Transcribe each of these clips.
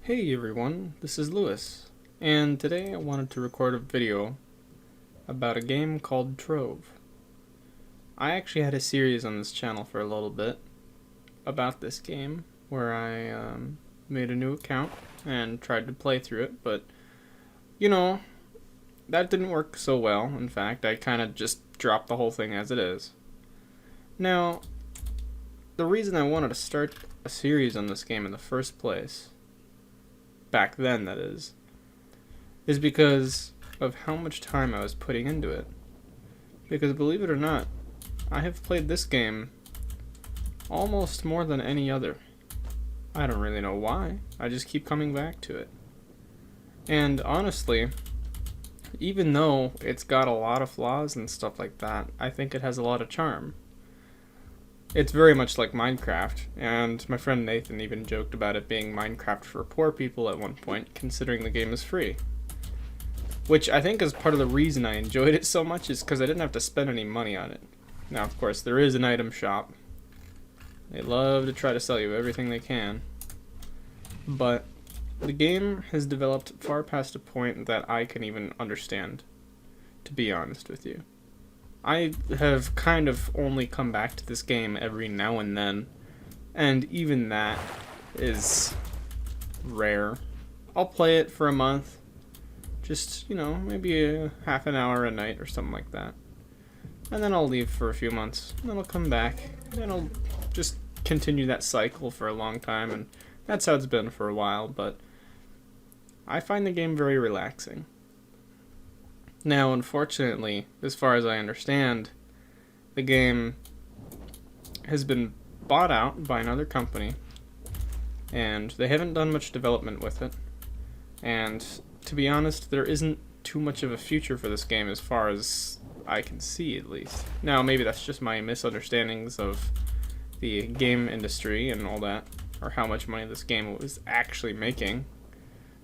Hey everyone, this is Lewis, and today I wanted to record a video about a game called Trove. I actually had a series on this channel for a little bit about this game, where I made a new account and tried to play through it, but that didn't work so well. In fact, I kind of just dropped the whole thing as it is. Now, the reason I wanted to start a series on this game in the first place, back then that is because of how much time I was putting into it. Because believe it or not, I have played this game almost more than any other. I don't really know why, I just keep coming back to it. And honestly, even though it's got a lot of flaws and stuff like that, I think it has a lot of charm. It's very much like Minecraft, and my friend Nathan even joked about it being Minecraft for poor people at one point, considering the game is free. Which I think is part of the reason I enjoyed it so much, is because I didn't have to spend any money on it. Now, of course, there is an item shop. They love to try to sell you everything they can. But the game has developed far past a point that I can even understand, to be honest with you. I have kind of only come back to this game every now and then, and even that is rare. I'll play it for a month, just, maybe a half an hour a night or something like that. And then I'll leave for a few months, and then I'll come back, and I'll just continue that cycle for a long time, and that's how it's been for a while, but I find the game very relaxing. Now, unfortunately, as far as I understand, the game has been bought out by another company, and they haven't done much development with it. And to be honest, there isn't too much of a future for this game as far as I can see, at least. Now, maybe that's just my misunderstandings of the game industry and all that, or how much money this game was actually making.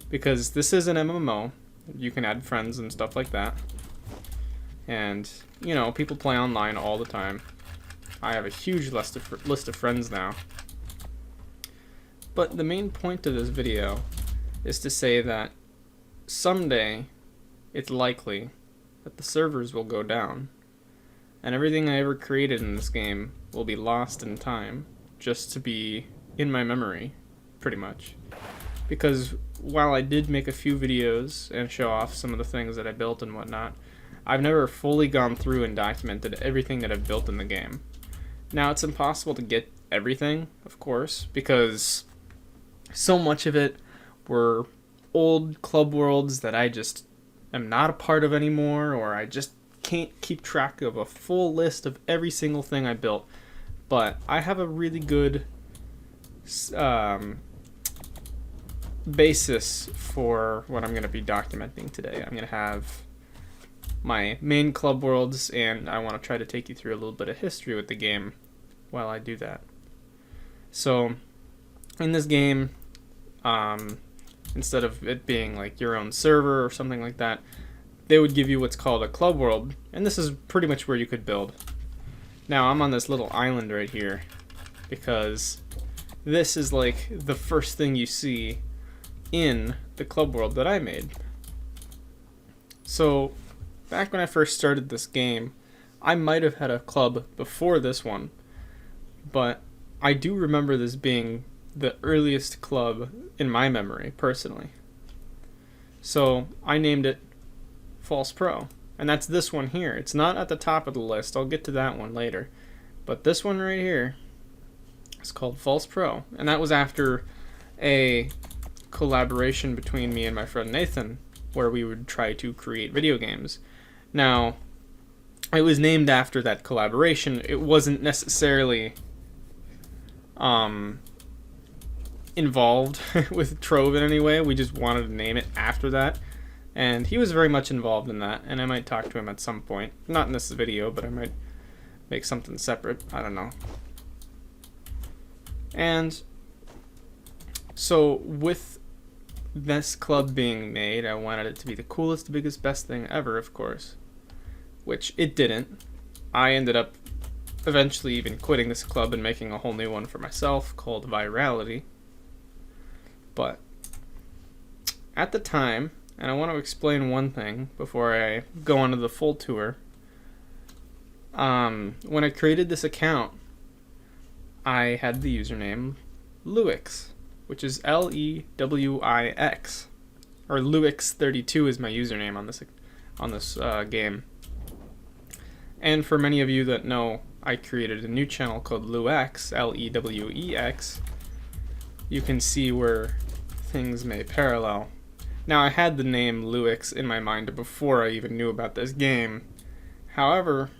Because this is an MMO. You can add friends and stuff like that. And, people play online all the time. I have a huge list of friends now. But the main point of this video is to say that someday it's likely that the servers will go down. And everything I ever created in this game will be lost in time, just to be in my memory, pretty much. Because while I did make a few videos and show off some of the things that I built and whatnot, I've never fully gone through and documented everything that I've built in the game. Now, it's impossible to get everything, of course, because so much of it were old club worlds that I just am not a part of anymore, or I just can't keep track of a full list of every single thing I built. But I have a really good basis for what I'm going to be documenting today. I'm going to have my main club worlds, and I want to try to take you through a little bit of history with the game while I do that. So, in this game, instead of it being like your own server or something like that, they would give you what's called a club world, and this is pretty much where you could build. Now, I'm on this little island right here, because this is like the first thing you see in the club world that I made. So, back when I first started this game, I might have had a club before this one, but I do remember this being the earliest club in my memory, personally. So, I named it False Pro, and that's this one here. It's not at the top of the list, I'll get to that one later, but this one right here is called False Pro, and that was after a collaboration between me and my friend Nathan, where we would try to create video games. Now, it was named after that collaboration. It wasn't necessarily involved with Trove in any way. We just wanted to name it after that, and he was very much involved in that, and I might talk to him at some point. Not in this video, but I might make something separate. I don't know. And so with this club being made, I wanted it to be the coolest, biggest, best thing ever, of course. Which it didn't. I ended up eventually even quitting this club and making a whole new one for myself called Virality. But at the time, and I want to explain one thing before I go on to the full tour. When I created this account, I had the username Lewix, which is Lewix, or Lewix32 is my username on this game. And for many of you that know, I created a new channel called Lewex, Lewex. You can see where things may parallel. Now, I had the name Lewix in my mind before I even knew about this game. However,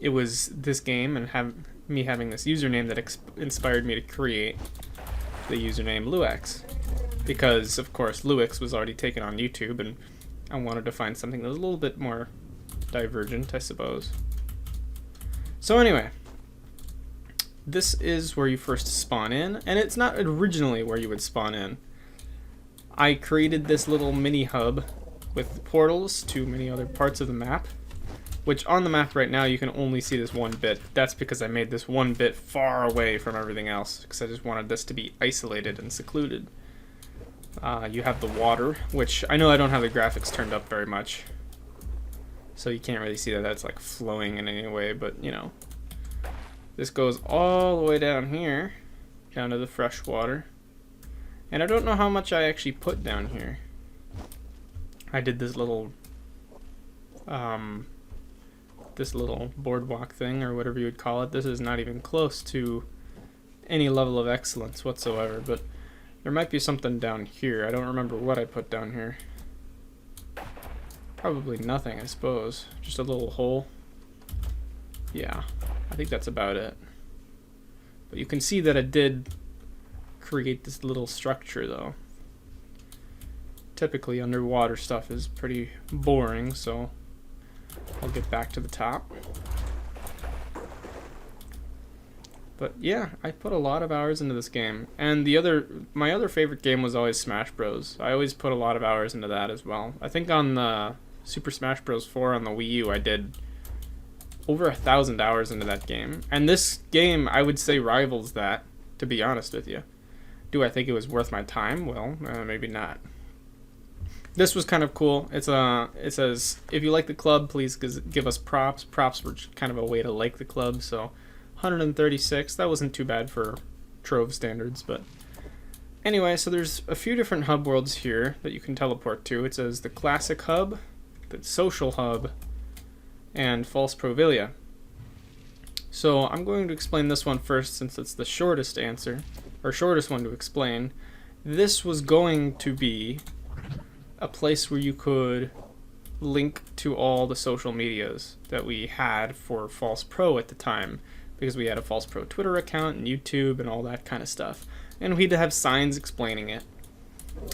it was this game and me having this username that inspired me to create the username Lewix. Because, of course, Lewix was already taken on YouTube, and I wanted to find something that was a little bit more divergent, I suppose. So anyway, this is where you first spawn in, and it's not originally where you would spawn in. I created this little mini hub with portals to many other parts of the map, which on the map right now you can only see this one bit. That's because I made this one bit far away from everything else, because I just wanted this to be isolated and secluded. You have the water, which I know I don't have the graphics turned up very much, so you can't really see that that's like flowing in any way, but you know. This goes all the way down here, down to the fresh water. And I don't know how much I actually put down here. I did this little boardwalk thing, or whatever you would call it. This is not even close to any level of excellence whatsoever, but there might be something down here. I don't remember what I put down here. Probably nothing, I suppose. Just a little hole. Yeah, I think that's about it. But you can see that I did create this little structure, though. Typically, underwater stuff is pretty boring, so I'll get back to the top. But yeah, I put a lot of hours into this game. And my other favorite game was always Smash Bros. I always put a lot of hours into that as well. I think on the Super Smash Bros. 4 on the Wii U, I did over 1,000 hours into that game. And this game, I would say, rivals that, to be honest with you. Do I think it was worth my time? Well, maybe not. This was kind of cool. It says, if you like the club, please give us props. Props were kind of a way to like the club, so 136. That wasn't too bad for Trove standards, but anyway, so there's a few different hub worlds here that you can teleport to. It says the Classic Hub, the Social Hub, and False Provilia. So I'm going to explain this one first since it's the shortest answer, or shortest one to explain. This was going to be a place where you could link to all the social medias that we had for False Pro at the time, because we had a False Pro Twitter account and YouTube and all that kind of stuff, and we'd have signs explaining it.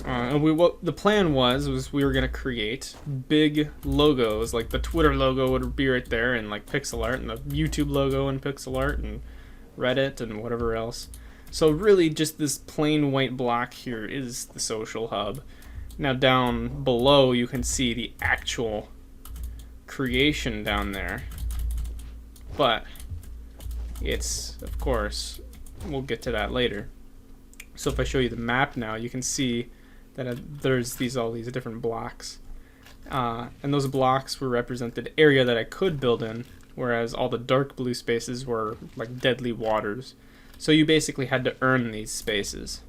And what the plan was we were going to create big logos, like the Twitter logo would be right there and like pixel art, and the YouTube logo and pixel art, and Reddit and whatever else. So really just this plain white block here is the social hub. Now down below you can see the actual creation down there, but it's, of course, we'll get to that later. So if I show you the map now, you can see that there's all these different blocks. And those blocks were represented area that I could build in, whereas all the dark blue spaces were like deadly waters. So you basically had to earn these spaces.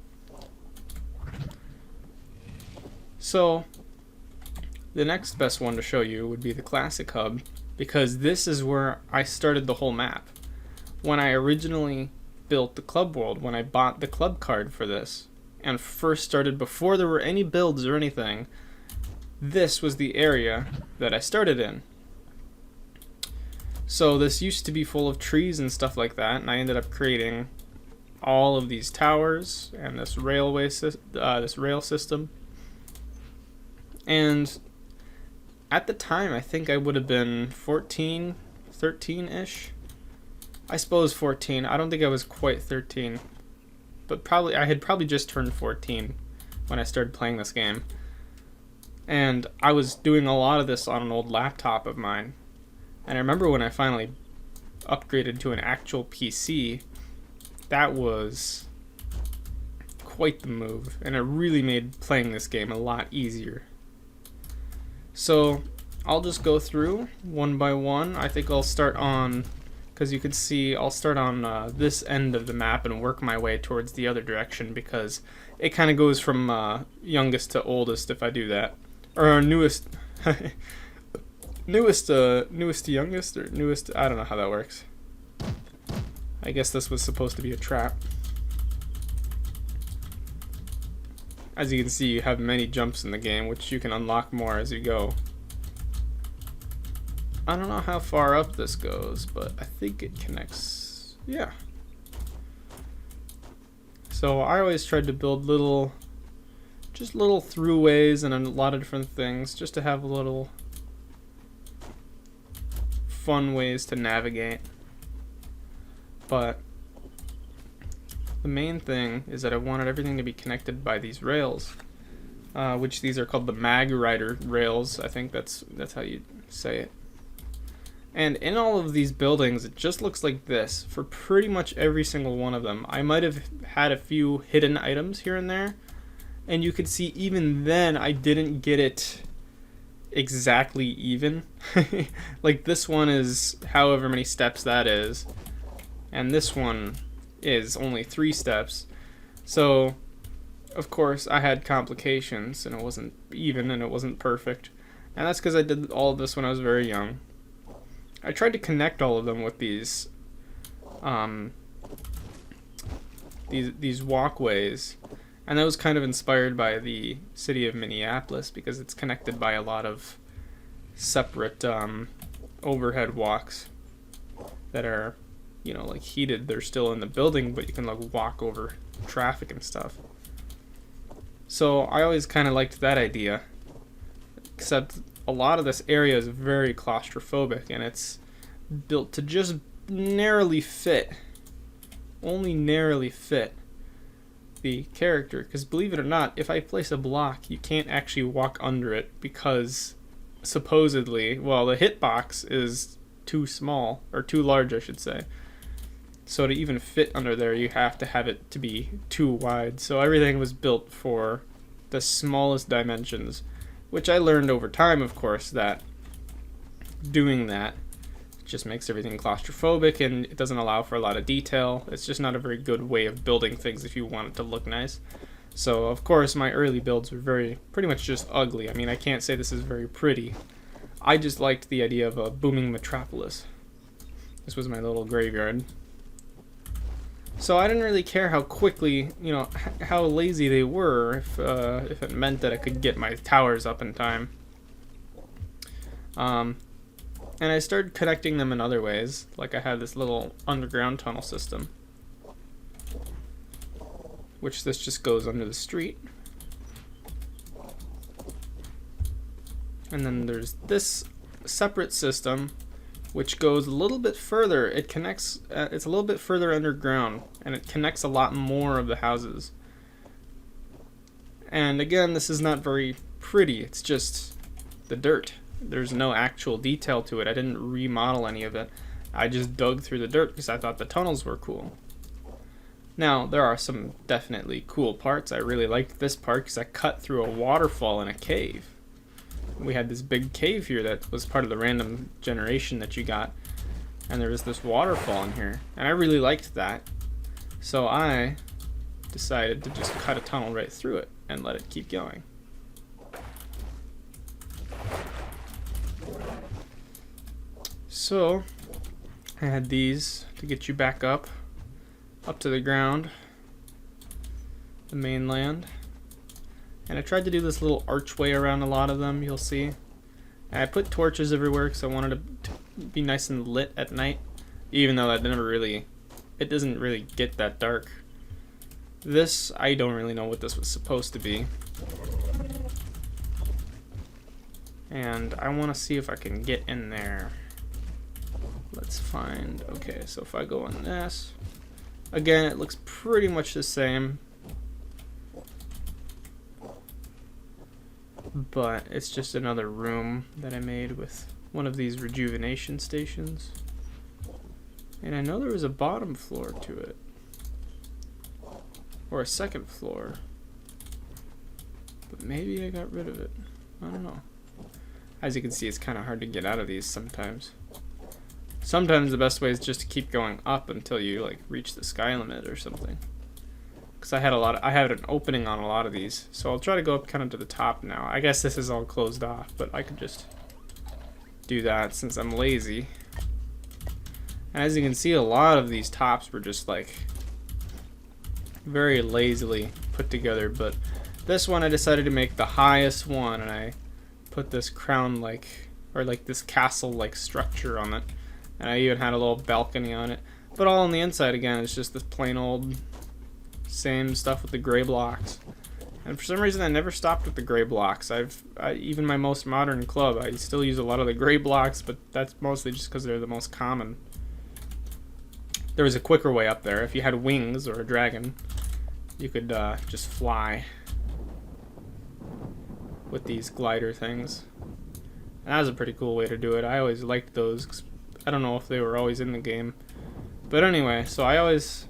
So the next best one to show you would be the Classic Hub, because this is where I started the whole map. When I originally built the club world, when I bought the club card for this and first started, before there were any builds or anything, this was the area that I started in. So this used to be full of trees and stuff like that, and I ended up creating all of these towers and this rail system. And at the time, I think I would have been 14, 13-ish. I suppose 14. I don't think I was quite 13, but I had probably just turned 14 when I started playing this game. And I was doing a lot of this on an old laptop of mine. And I remember when I finally upgraded to an actual PC, that was quite the move, and it really made playing this game a lot easier. So I'll just go through one by one. I think I'll start on, because you can see I'll start on this end of the map and work my way towards the other direction, because it kind of goes from youngest to oldest if I do that, or newest newest to youngest, or newest, I don't know how that works. I guess this was supposed to be a trap. As you can see, you have many jumps in the game, which you can unlock more as you go. I don't know how far up this goes, but I think it connects. Yeah. So I always tried to build little throughways and a lot of different things, just to have little fun ways to navigate. But the main thing is that I wanted everything to be connected by these rails, which these are called the mag rider rails. I think that's how you say it. And in all of these buildings, it just looks like this for pretty much every single one of them. I might have had a few hidden items here and there, and you could see even then I didn't get it exactly even. Like this one is however many steps that is, and this one is only 3 steps. So of course I had complications, and it wasn't even, and it wasn't perfect, and that's because I did all of this when I was very young. I tried to connect all of them with these walkways, and that was kind of inspired by the city of Minneapolis, because it's connected by a lot of separate overhead walks that are, you know, like heated. They're still in the building, but you can like walk over traffic and stuff. So I always kind of liked that idea, except a lot of this area is very claustrophobic, and it's built to just narrowly fit, only narrowly fit the character. Because believe it or not, if I place a block, you can't actually walk under it, because supposedly, well, the hitbox is too small, or too large I should say. So to even fit under there, you have to have it to be too wide. So everything was built for the smallest dimensions, which I learned over time, of course, that doing that just makes everything claustrophobic, and it doesn't allow for a lot of detail. It's just not a very good way of building things if you want it to look nice. So of course my early builds were pretty much just ugly. I mean, I can't say this is very pretty. I just liked the idea of a booming metropolis. This was my little graveyard. So I didn't really care how quickly, you know, how lazy they were, if it meant that I could get my towers up in time. And I started connecting them in other ways, like I had this little underground tunnel system, which this just goes under the street. And then there's this separate system, which goes a little bit further. It connects, it's a little bit further underground, and it connects a lot more of the houses. And again, this is not very pretty, it's just the dirt. There's no actual detail to it. I didn't remodel any of it. I just dug through the dirt because I thought the tunnels were cool. Now, there are some definitely cool parts. I really liked this part because I cut through a waterfall in a cave. We had this big cave here that was part of the random generation that you got, and there was this waterfall in here, and I really liked that. So I decided to just cut a tunnel right through it and let it keep going. So I had these to get you back up to the ground, the mainland. And I tried to do this little archway around a lot of them, you'll see. And I put torches everywhere because I wanted it to be nice and lit at night, even though it doesn't really get that dark. This, I don't really know what this was supposed to be. And I want to see if I can get in there. Let's find, okay, so if I go on this, again, it looks pretty much the same, but it's just another room that I made with one of these rejuvenation stations. And I know there was a bottom floor to it. Or a second floor. But maybe I got rid of it. I don't know. As you can see, it's kind of hard to get out of these sometimes. Sometimes the best way is just to keep going up until you like reach the sky limit or something. Because I had an opening on a lot of these, so I'll try to go up kind of to the top now. I guess this is all closed off, but I could just do that since I'm lazy. And as you can see, a lot of these tops were just like very lazily put together, but this one I decided to make the highest one, and I put this crown like, or like this castle like structure on it, and I even had a little balcony on it. But all on the inside again, it's just this plain old same stuff with the gray blocks. And for some reason I never stopped with the gray blocks. Even my most modern club, I still use a lot of the gray blocks, but that's mostly just because they're the most common. There was a quicker way up there. If you had wings or a dragon, you could just fly with these glider things. And that was a pretty cool way to do it. I always liked those, 'cause I don't know if they were always in the game. But anyway, so I always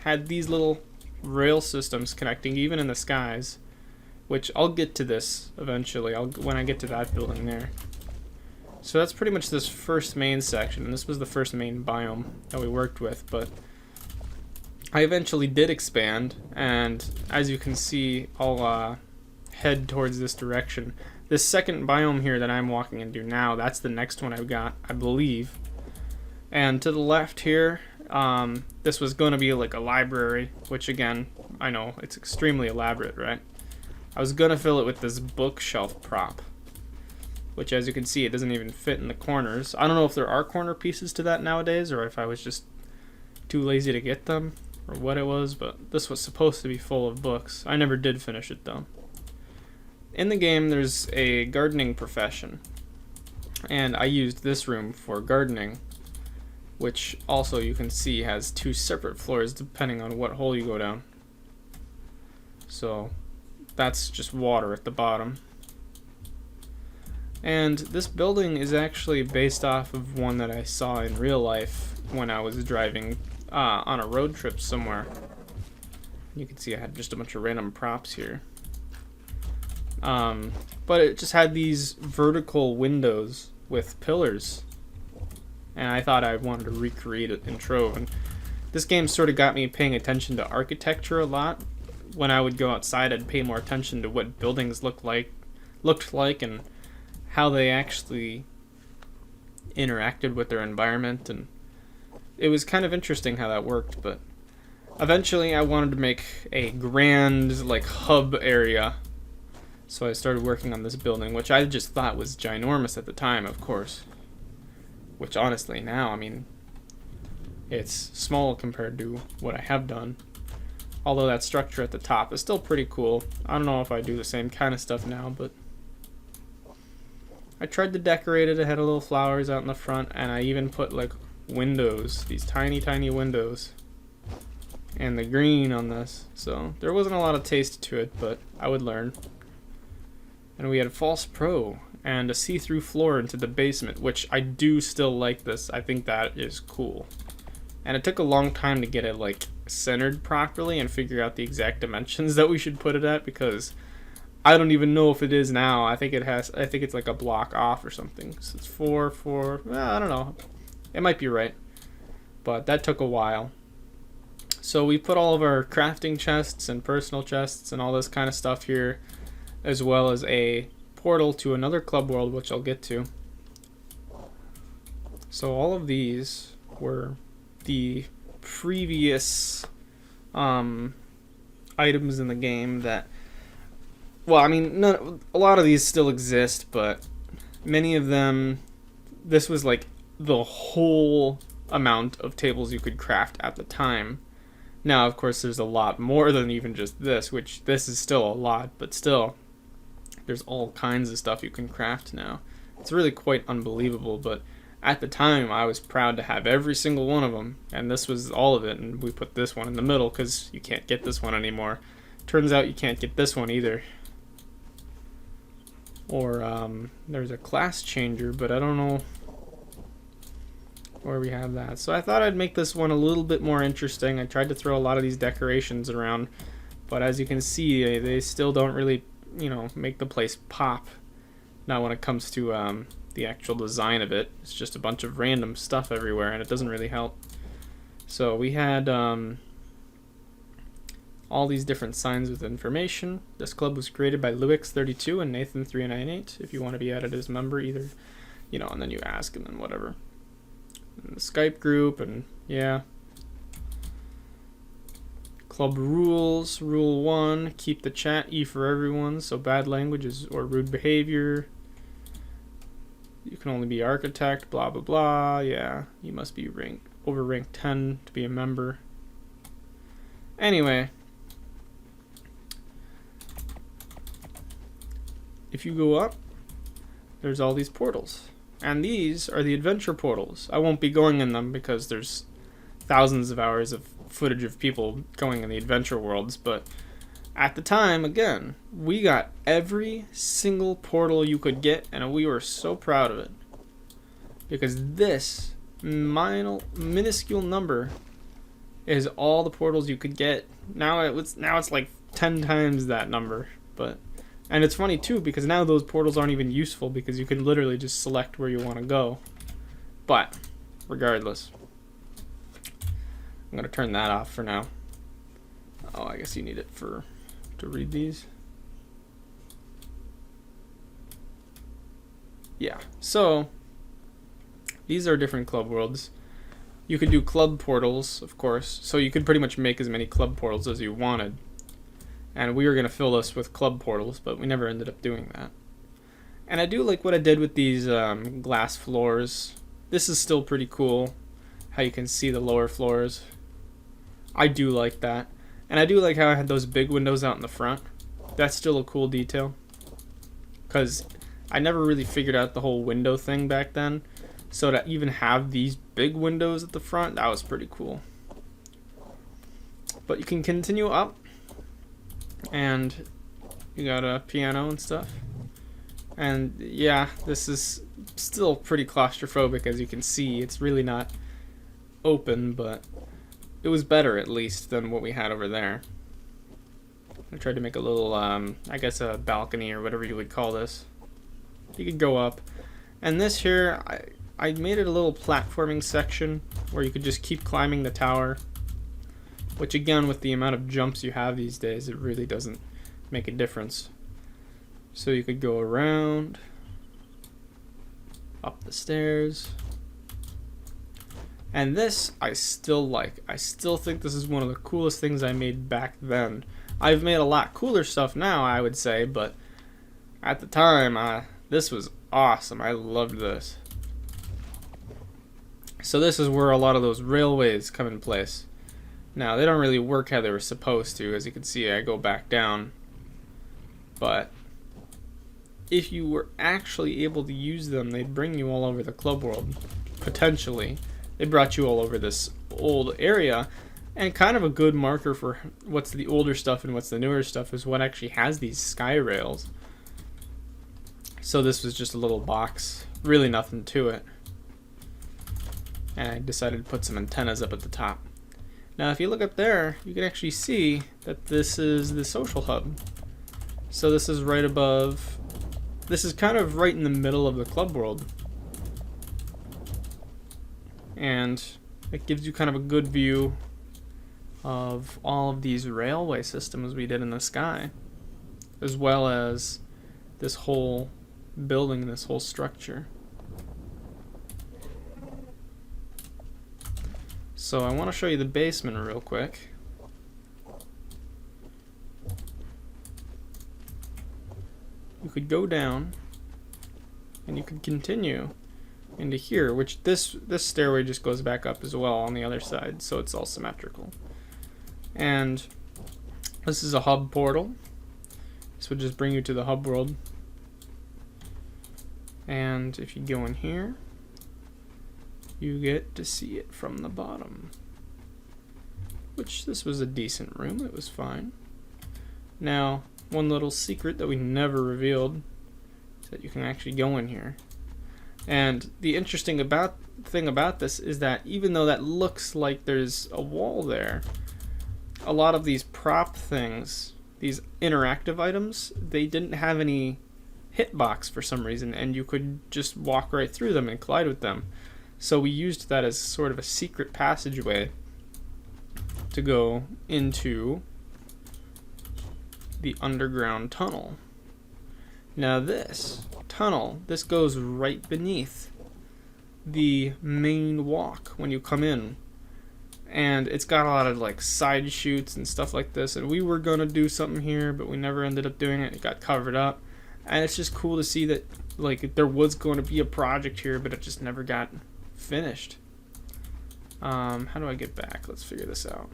had these little rail systems connecting even in the skies, which I'll get to this eventually. When I get to that building there. So that's pretty much this first main section, and this was the first main biome that we worked with, but I eventually did expand, and as you can see, I'll head towards this direction. This second biome here that I'm walking into now, that's the next one I've got, I believe. And to the left here, this was going to be like a library, which again, I know, it's extremely elaborate, right? I was going to fill it with this bookshelf prop, which as you can see, it doesn't even fit in the corners. I don't know if there are corner pieces to that nowadays, or if I was just too lazy to get them, or what it was, but this was supposed to be full of books. I never did finish it though. In the game, there's a gardening profession, and I used this room for gardening, which also you can see has two separate floors depending on what hole you go down. So that's just water at the bottom. And this building is actually based off of one that I saw in real life when I was driving on a road trip somewhere. You can see I had just a bunch of random props here. But it just had these vertical windows with pillars, and I thought I wanted to recreate it in Trove. And this game sort of got me paying attention to architecture a lot. When I would go outside, I'd pay more attention to what buildings looked like, and how they actually interacted with their environment, and it was kind of interesting how that worked. But eventually I wanted to make a grand like hub area, so I started working on this building, which I just thought was ginormous at the time, of course, which honestly now, I mean, it's small compared to what I have done, although that structure at the top is still pretty cool. I don't know if I do the same kind of stuff now, but I tried to decorate it. I had a little flowers out in the front, and I even put like windows, these tiny windows, and the green on this. So there wasn't a lot of taste to it, but I would learn. And we had a false pro and a see-through floor into the basement, which I do still like this. I think that is cool. And it took a long time to get it like centered properly and figure out the exact dimensions that we should put it at, because I don't even know if it is now. I think it's like a block off or something. So it's 4, well, I don't know. It might be right. But that took a while. So we put all of our crafting chests and personal chests and all this kind of stuff here, as well as a portal to another club world, which I'll get to. So all of these were the previous items in the game that, well, I mean, a lot of these still exist, but many of them, this was like the whole amount of tables you could craft at the time. Now, of course, there's a lot more than even just this, which this is still a lot, but still, there's all kinds of stuff you can craft now. It's really quite unbelievable, but at the time, I was proud to have every single one of them, and this was all of it, and we put this one in the middle because you can't get this one anymore. Turns out you can't get this one either. Or, there's a class changer, but I don't know where we have that. So I thought I'd make this one a little bit more interesting. I tried to throw a lot of these decorations around, but as you can see, they still don't really, you know, make the place pop. Not when it comes to the actual design of it. It's just a bunch of random stuff everywhere, and it doesn't really help. So we had all these different signs with information. This club was created by Luix32 and Nathan398. If you want to be added as a member, either, you know, and then you ask, and then whatever. And the Skype group, and yeah. Club rules. Rule 1, keep the chat E for everyone, so bad language or rude behavior. You can only be architect, blah blah blah. Yeah, you must be over rank 10 to be a member. Anyway, if you go up, there's all these portals. And these are the adventure portals. I won't be going in them because there's thousands of hours of footage of people going in the adventure worlds, but at the time, again, we got every single portal you could get, and we were so proud of it. Because this minuscule number is all the portals you could get. Now it's like 10 times that number, and it's funny too because now those portals aren't even useful because you can literally just select where you want to go. But regardless, I'm gonna turn that off for now. Oh, I guess you need it to read these. Yeah, so these are different club worlds. You could do club portals, of course, so you could pretty much make as many club portals as you wanted. And we were going to fill this with club portals, but we never ended up doing that. And I do like what I did with these glass floors. This is still pretty cool, how you can see the lower floors. I do like that. And I do like how I had those big windows out in the front. That's still a cool detail. Because I never really figured out the whole window thing back then. So to even have these big windows at the front, that was pretty cool. But you can continue up. And you got a piano and stuff. And yeah, this is still pretty claustrophobic, as you can see. It's really not open, but it was better at least than what we had over there. I tried to make a little, I guess a balcony or whatever you would call this. You could go up. And this here, I made it a little platforming section where you could just keep climbing the tower. Which again, with the amount of jumps you have these days, it really doesn't make a difference. So you could go around, up the stairs. And this, I still like. I still think this is one of the coolest things I made back then. I've made a lot cooler stuff now, I would say, but at the time, this was awesome. I loved this. So this is where a lot of those railways come in place. Now, they don't really work how they were supposed to. As you can see, I go back down. But if you were actually able to use them, they'd bring you all over the club world. Potentially. They brought you all over this old area. And kind of a good marker for what's the older stuff and what's the newer stuff is what actually has these sky rails. So this was just a little box. Really nothing to it. And I decided to put some antennas up at the top. Now, if you look up there, you can actually see that this is the social hub. So this is right above. This is kind of right in the middle of the club world. And it gives you kind of a good view of all of these railway systems we did in the sky, as well as this whole building, this whole structure. So I want to show you the basement real quick. You could go down and you could continue into here, which this stairway just goes back up as well on the other side, so it's all symmetrical. And this is a hub portal. This would just bring you to the hub world. And if you go in here, you get to see it from the bottom. Which, this was a decent room, it was fine. Now, one little secret that we never revealed is that you can actually go in here. And the interesting thing about this is that even though that looks like there's a wall there, a lot of these prop things, these interactive items, they didn't have any hitbox for some reason, and you could just walk right through them and collide with them. So we used that as sort of a secret passageway to go into the underground tunnel. Now this tunnel, this goes right beneath the main walk when you come in, and it's got a lot of like side chutes and stuff like this, and we were gonna do something here, but we never ended up doing it. It got covered up, and it's just cool to see that like there was going to be a project here, but it just never got finished. How do I get back? Let's figure this out.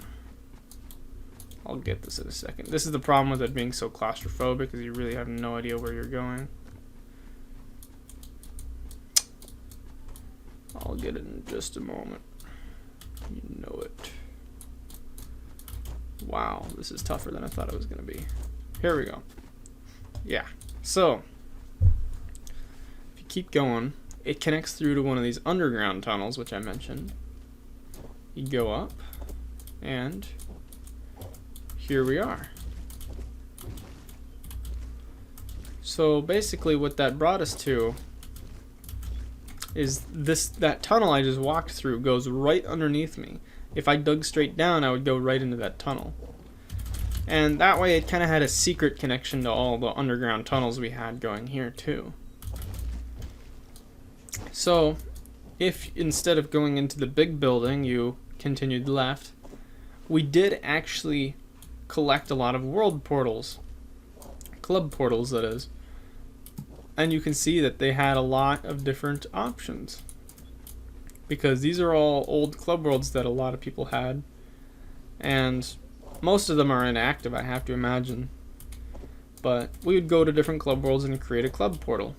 I'll get this in a second. This is the problem with it being so claustrophobic, because you really have no idea where you're going. I'll get it in just a moment. You know it. Wow, this is tougher than I thought it was going to be. Here we go. Yeah, so if you keep going, it connects through to one of these underground tunnels, which I mentioned. You go up, and here we are. So basically what that brought us to is that tunnel I just walked through goes right underneath me. If I dug straight down, I would go right into that tunnel. And that way it kind of had a secret connection to all the underground tunnels we had going here too. So if instead of going into the big building you continued left, we did actually collect a lot of world portals, club portals that is, and you can see that they had a lot of different options, because these are all old club worlds that a lot of people had, and most of them are inactive, I have to imagine, but we would go to different club worlds and create a club portal,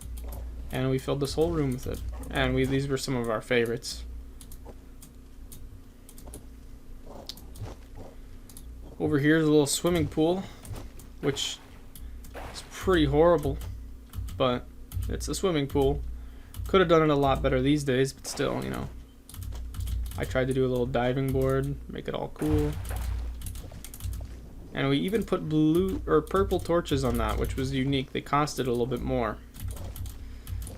and we filled this whole room with it, and these were some of our favorites. Over here is a little swimming pool, which is pretty horrible, but it's a swimming pool. Could have done it a lot better these days, but still, you know. I tried to do a little diving board, make it all cool. And we even put blue or purple torches on that, which was unique. They costed a little bit more.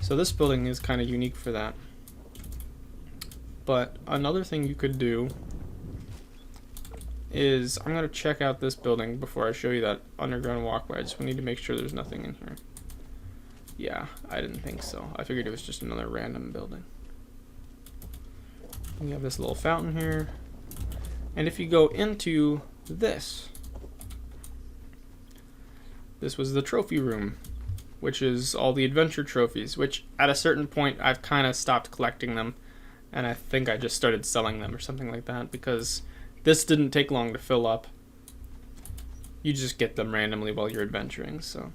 So this building is kind of unique for that. But another thing you could do is, I'm going to check out this building before I show you that underground walkway. I just need to make sure there's nothing in here. Yeah, I didn't think so. I figured it was just another random building. We have this little fountain here. And if you go into this was the trophy room, which is all the adventure trophies, which at a certain point I've kind of stopped collecting them, and I think I just started selling them or something like that, because this didn't take long to fill up. You just get them randomly while you're adventuring, so.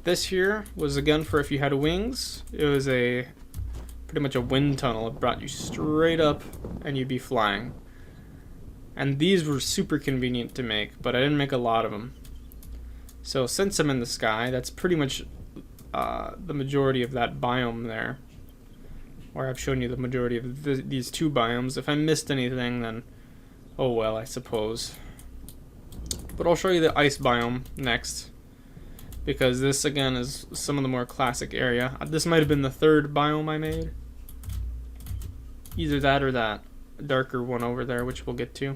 This here was again for if you had wings. It was pretty much a wind tunnel. It brought you straight up and you'd be flying. And these were super convenient to make, but I didn't make a lot of them. So since I'm in the sky, that's pretty much the majority of that biome there. Or I've shown you the majority of these two biomes. If I missed anything, then oh well, I suppose. But I'll show you the ice biome next, because this again is some of the more classic area. This might have been the third biome I made. Either that or that darker one over there, which we'll get to.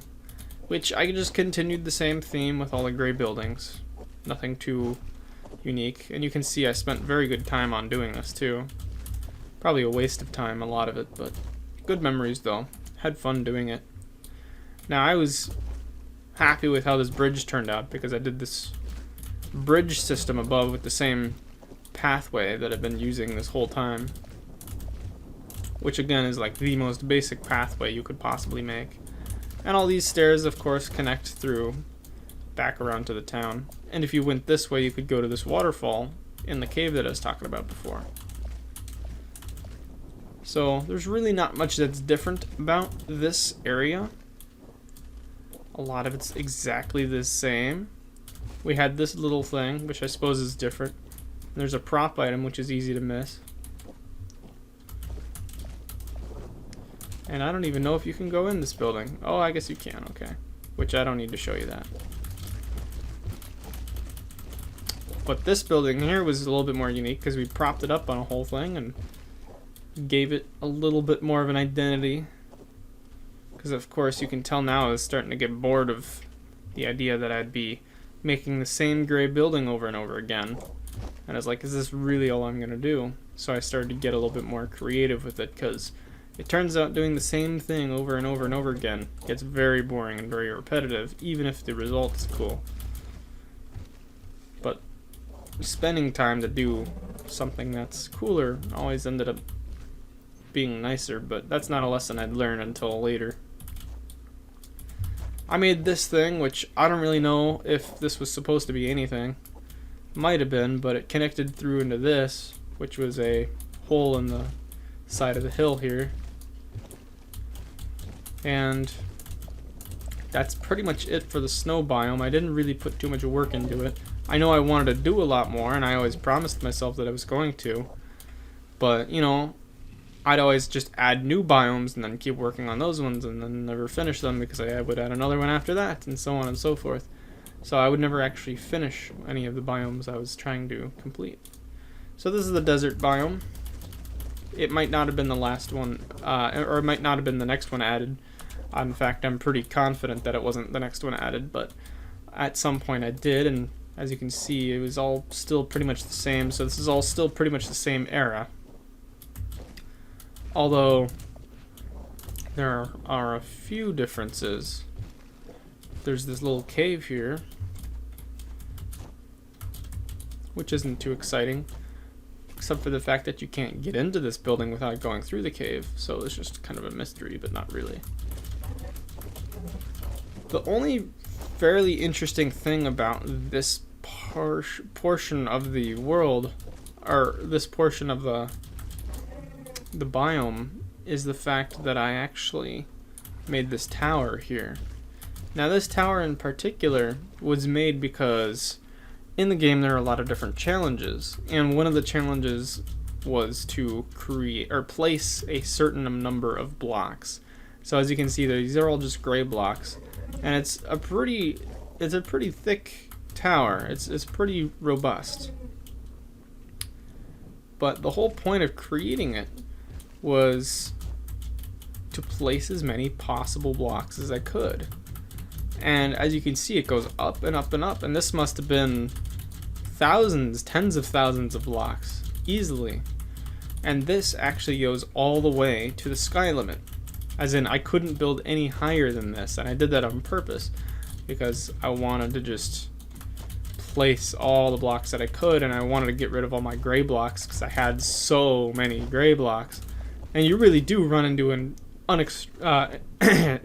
Which I just continued the same theme with all the gray buildings. Nothing too unique. And you can see I spent very good time on doing this too. Probably a waste of time, a lot of it, but good memories though. Had fun doing it. Now I was happy with how this bridge turned out, because I did this bridge system above with the same pathway that I've been using this whole time. Which again is like the most basic pathway you could possibly make. And all these stairs of course connect through back around to the town. And if you went this way you could go to this waterfall in the cave that I was talking about before. So there's really not much that's different about this area. A lot of it's exactly the same. We had this little thing, which I suppose is different. And there's a prop item, which is easy to miss. And I don't even know if you can go in this building. Oh, I guess you can, okay. Which I don't need to show you that. But this building here was a little bit more unique because we propped it up on a whole thing and gave it a little bit more of an identity. Because of course you can tell now I was starting to get bored of the idea that I'd be making the same gray building over and over again. And I was like, is this really all I'm going to do? So I started to get a little bit more creative with it, because it turns out doing the same thing over and over and over again gets very boring and very repetitive, even if the result's cool. But spending time to do something that's cooler always ended up being nicer, but that's not a lesson I'd learn until later. I made this thing, which I don't really know if this was supposed to be anything. Might have been, but it connected through into this, which was a hole in the side of the hill here. And that's pretty much it for the snow biome. I didn't really put too much work into it. I know I wanted to do a lot more, and I always promised myself that I was going to. But, you know, I'd always just add new biomes and then keep working on those ones and then never finish them because I would add another one after that, and so on and so forth. So I would never actually finish any of the biomes I was trying to complete. So this is the desert biome. It might not have been the last one, or it might not have been the next one added. In fact, I'm pretty confident that it wasn't the next one added, but at some point I did, and as you can see, it was all still pretty much the same. So this is all still pretty much the same era. Although there are a few differences. There's this little cave here, which isn't too exciting, except for the fact that you can't get into this building without going through the cave, so it's just kind of a mystery, but not really. The only fairly interesting thing about this portion of the world, or this portion of the biome, is the fact that I actually made this tower here. Now this tower in particular was made because in the game there are a lot of different challenges, and one of the challenges was to create or place a certain number of blocks. So as you can see, these are all just gray blocks, and it's a pretty thick tower. It's pretty robust. But the whole point of creating it was to place as many possible blocks as I could. And as you can see, it goes up and up and up, and this must have been thousands, tens of thousands of blocks, easily. And this actually goes all the way to the sky limit. As in, I couldn't build any higher than this, and I did that on purpose, because I wanted to just place all the blocks that I could, and I wanted to get rid of all my gray blocks, because I had so many gray blocks. And you really do run into an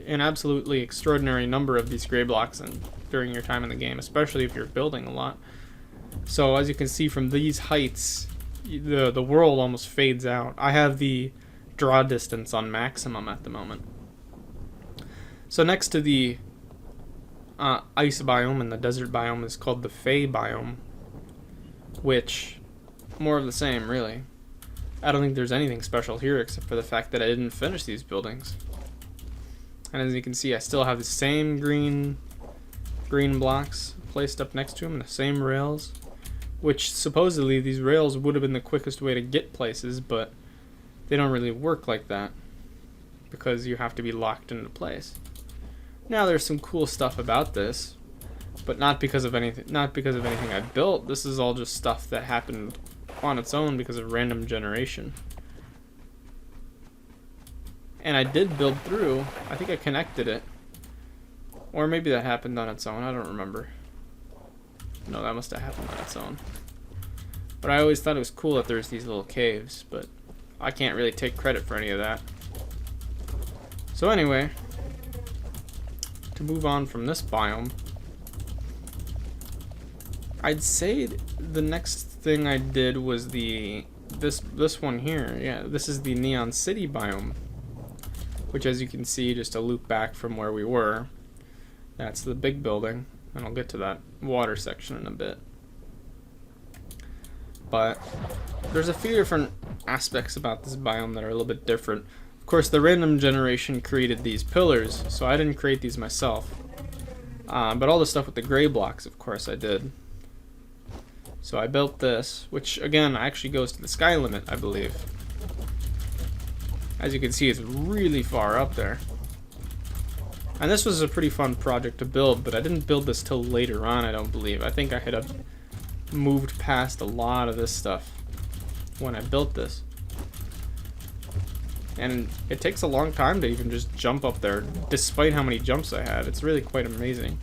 absolutely extraordinary number of these gray blocks during your time in the game, especially if you're building a lot. So as you can see from these heights, the world almost fades out. I have the draw distance on maximum at the moment. So next to the ice biome and the desert biome is called the Fae Biome, which, more of the same, really. I don't think there's anything special here except for the fact that I didn't finish these buildings. And as you can see, I still have the same green blocks placed up next to them, and the same rails, which supposedly these rails would have been the quickest way to get places, but they don't really work like that because you have to be locked into place. Now there's some cool stuff about this, but not because of anything I built. This is all just stuff that happened on its own because of random generation. And I did build through. I think I connected it, or maybe that happened on its own. I don't remember. No, that must have happened on its own. But I always thought it was cool that there's these little caves, but I can't really take credit for any of that. So anyway, to move on from this biome, I'd say the next thing I did was this one here. Yeah, this is the Neon City biome, which, as you can see, just a loop back from where we were. That's the big building, and I'll get to that water section in a bit. But there's a few different aspects about this biome that are a little bit different. Of course, the random generation created these pillars, so I didn't create these myself. But all the stuff with the gray blocks, of course, I did. So I built this, which again actually goes to the sky limit, I believe. As you can see, it's really far up there. And this was a pretty fun project to build, but I didn't build this till later on, I don't believe. I think I had moved past a lot of this stuff when I built this. And it takes a long time to even just jump up there, despite how many jumps I had. It's really quite amazing.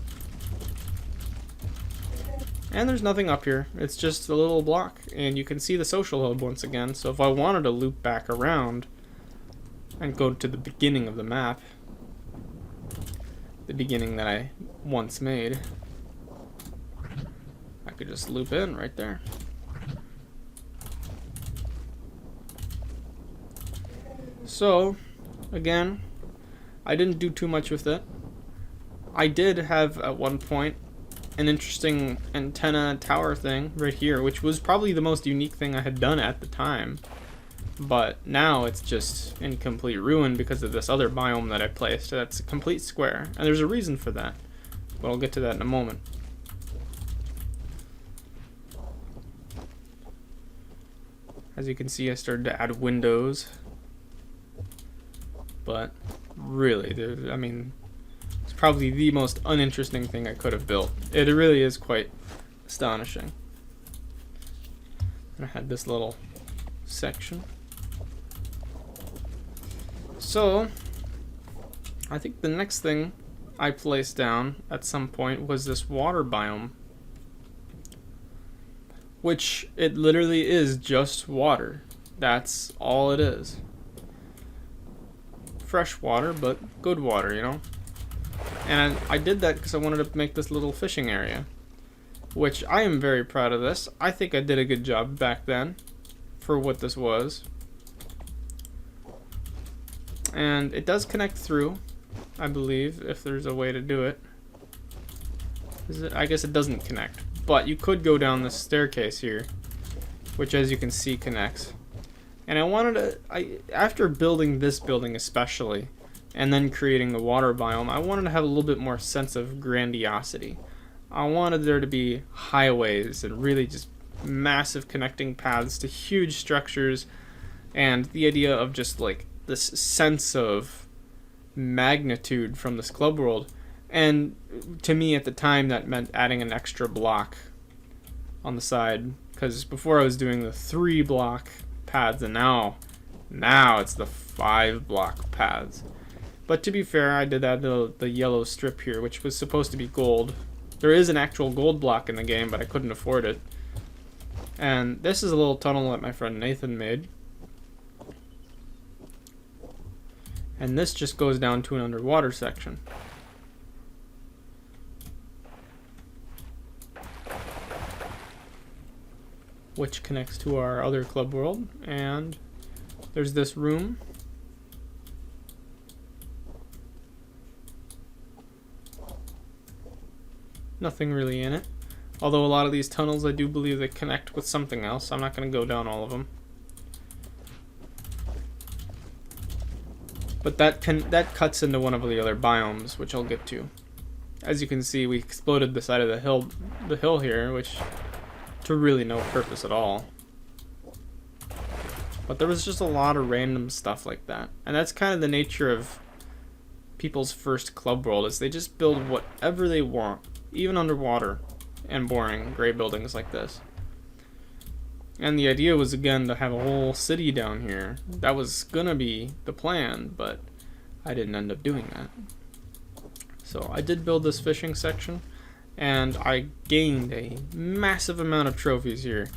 And there's nothing up here. It's just a little block, and you can see the social hub once again. So if I wanted to loop back around and go to the beginning of the map, the beginning that I once made, I could just loop in right there. So, again, I didn't do too much with it. I did have, at one point, an interesting antenna tower thing right here, which was probably the most unique thing I had done at the time. But now it's just in complete ruin because of this other biome that I placed. That's a complete square, and there's a reason for that, but I'll get to that in a moment. As you can see, I started to add windows. But really, I mean, it's probably the most uninteresting thing I could have built. It really is quite astonishing. And I had this little section. So, I think the next thing I placed down at some point was this water biome. Which, it literally is just water. That's all it is. Fresh water, but good water, you know. And I did that because I wanted to make this little fishing area, which I am very proud of this. I think I did a good job back then for what this was. And it does connect through, I believe, if there's a way to do it. I guess it doesn't connect, but you could go down this staircase here, which, as you can see, connects. And I wanted to, after building this building especially, and then creating the water biome, I wanted to have a little bit more sense of grandiosity. I wanted there to be highways and really just massive connecting paths to huge structures, and the idea of just like this sense of magnitude from this club world. And to me at the time that meant adding an extra block on the side, because before I was doing the 3 block paths, and now it's the 5 block paths. But to be fair, I did add the yellow strip here, which was supposed to be gold. There is an actual gold block in the game, but I couldn't afford it. And this is a little tunnel that my friend Nathan made. And this just goes down to an underwater section. Which connects to our other club world, and there's this room. Nothing really in it, although a lot of these tunnels I do believe they connect with something else. I'm not going to go down all of them, but that cuts into one of the other biomes, which I'll get to. As you can see, we exploded the side of the hill here, which to really no purpose at all. But there was just a lot of random stuff like that. And that's kind of the nature of people's first club world, is they just build whatever they want, even underwater, and boring gray buildings like this. And the idea was, again, to have a whole city down here. That was gonna be the plan, but I didn't end up doing that. So I did build this fishing section, and I gained a massive amount of trophies here.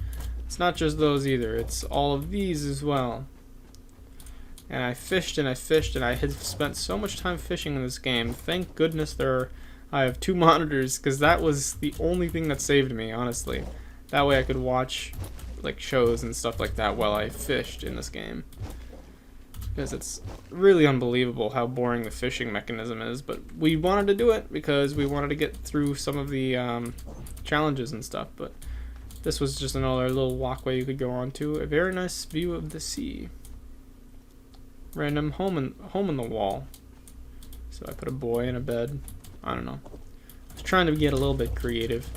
It's not just those either, it's all of these as well. And I fished and I fished, and I had spent so much time fishing in this game. Thank goodness I have 2 monitors, because that was the only thing that saved me, honestly. That way I could watch like shows and stuff like that while I fished in this game. Because it's really unbelievable how boring the fishing mechanism is, but we wanted to do it because we wanted to get through some of the challenges and stuff. But this was just another little walkway you could go on to. A very nice view of the sea. random home in the wall. So I put a boy in a bed. I don't know. I was trying to get a little bit creative.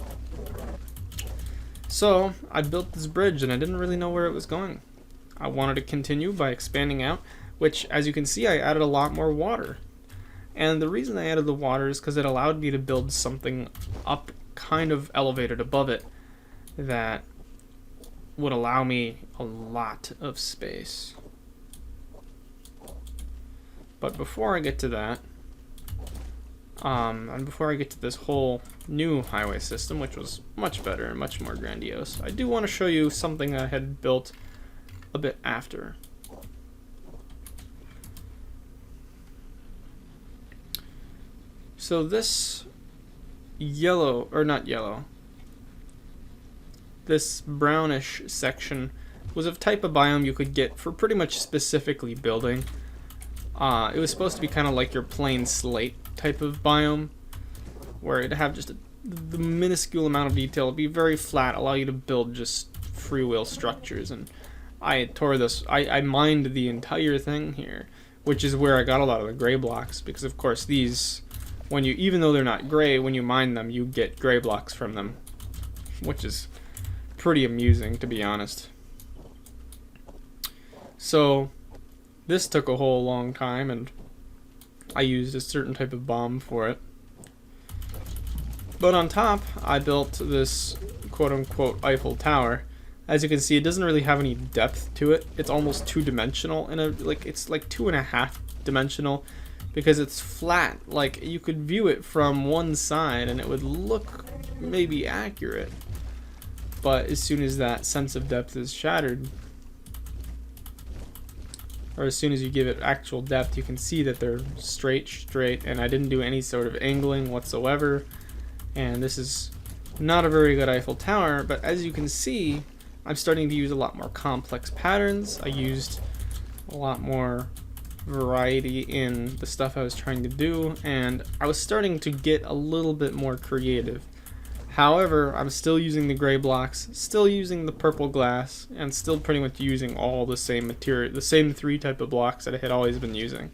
So I built this bridge and I didn't really know where it was going. I wanted to continue by expanding out, which, as you can see, I added a lot more water. And the reason I added the water is because it allowed me to build something up kind of elevated above it that would allow me a lot of space. But before I get to that, and before I get to this whole new highway system, which was much better and much more grandiose, I do want to show you something I had built a bit after. So this yellow, or not yellow, this brownish section was of type of biome you could get for pretty much specifically building. It was supposed to be kind of like your plain slate type of biome, where it'd have just the minuscule amount of detail. It'd be very flat, allow you to build just freewheel structures. And I tore this, I mined the entire thing here, which is where I got a lot of the gray blocks, because of course these, when you, even though they're not gray, when you mine them, you get gray blocks from them, which is pretty amusing, to be honest. So this took a whole long time, and I used a certain type of bomb for it. But on top, I built this quote-unquote Eiffel Tower. As you can see, it doesn't really have any depth to it. It's almost two-dimensional, and it's like 2.5 dimensional, because it's flat. Like, you could view it from one side, and it would look maybe accurate. But as soon as that sense of depth is shattered, or as soon as you give it actual depth, you can see that they're straight, and I didn't do any sort of angling whatsoever. And this is not a very good Eiffel Tower, but as you can see, I'm starting to use a lot more complex patterns. I used a lot more variety in the stuff I was trying to do, and I was starting to get a little bit more creative. However, I'm still using the gray blocks, still using the purple glass, and still pretty much using all the same material, the same 3 type of blocks that I had always been using.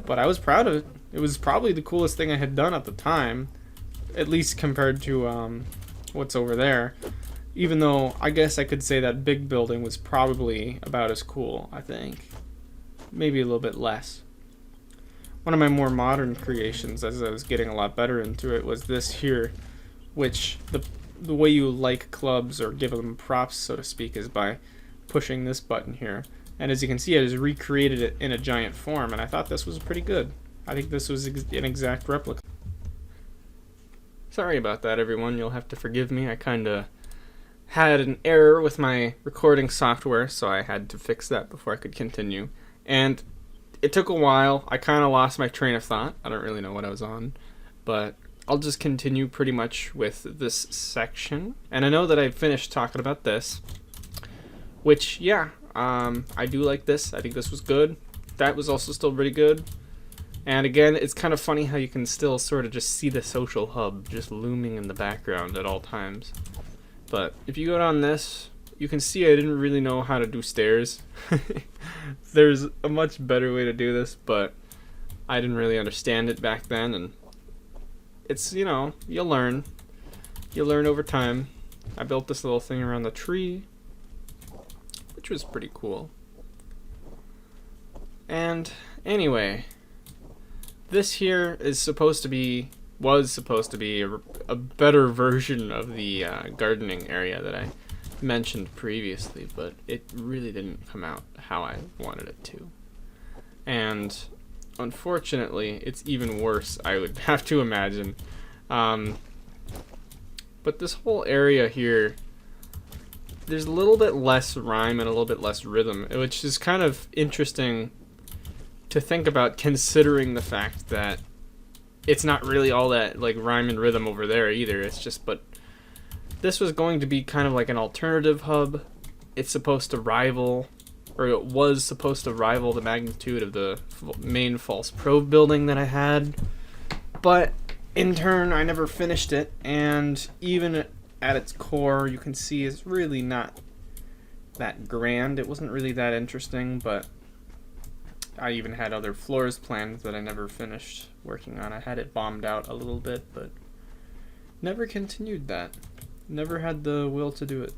But I was proud of it. It was probably the coolest thing I had done at the time, at least compared to what's over there. Even though I guess I could say that big building was probably about as cool, I think. Maybe a little bit less. One of my more modern creations, as I was getting a lot better into it, was this here, which the way you like clubs or give them props, so to speak, is by pushing this button here. And as you can see, I just recreated it in a giant form, and I thought this was pretty good. I think this was an exact replica. Sorry about that, everyone. You'll have to forgive me. I kinda had an error with my recording software, so I had to fix that before I could continue. And it took a while. I kind of lost my train of thought. I don't really know what I was on, but I'll just continue pretty much with this section. And I know that I finished talking about this, which, yeah, I do like this. I think this was good. That was also still pretty good. And again, it's kind of funny how you can still sort of just see the social hub just looming in the background at all times. But if you go down this, you can see I didn't really know how to do stairs. There's a much better way to do this, but I didn't really understand it back then, and it's, you know, you'll learn. You'll learn over time. I built this little thing around the tree, which was pretty cool. And anyway, this here is supposed to be, was supposed to be a better version of the gardening area that I mentioned previously, but it really didn't come out how I wanted it to. And unfortunately, it's even worse, I would have to imagine. But this whole area here, there's a little bit less rhyme and a little bit less rhythm, which is kind of interesting to think about, considering the fact that it's not really all that like rhyme and rhythm over there either. It's just, but this was going to be kind of like an alternative hub. It's supposed to rival, or it was supposed to rival the magnitude of the main false Trove building that I had. But in turn, I never finished it, and even at its core, you can see it's really not that grand. It wasn't really that interesting, but I even had other floors planned that I never finished working on. I had it bombed out a little bit, but never continued that. Never had the will to do it.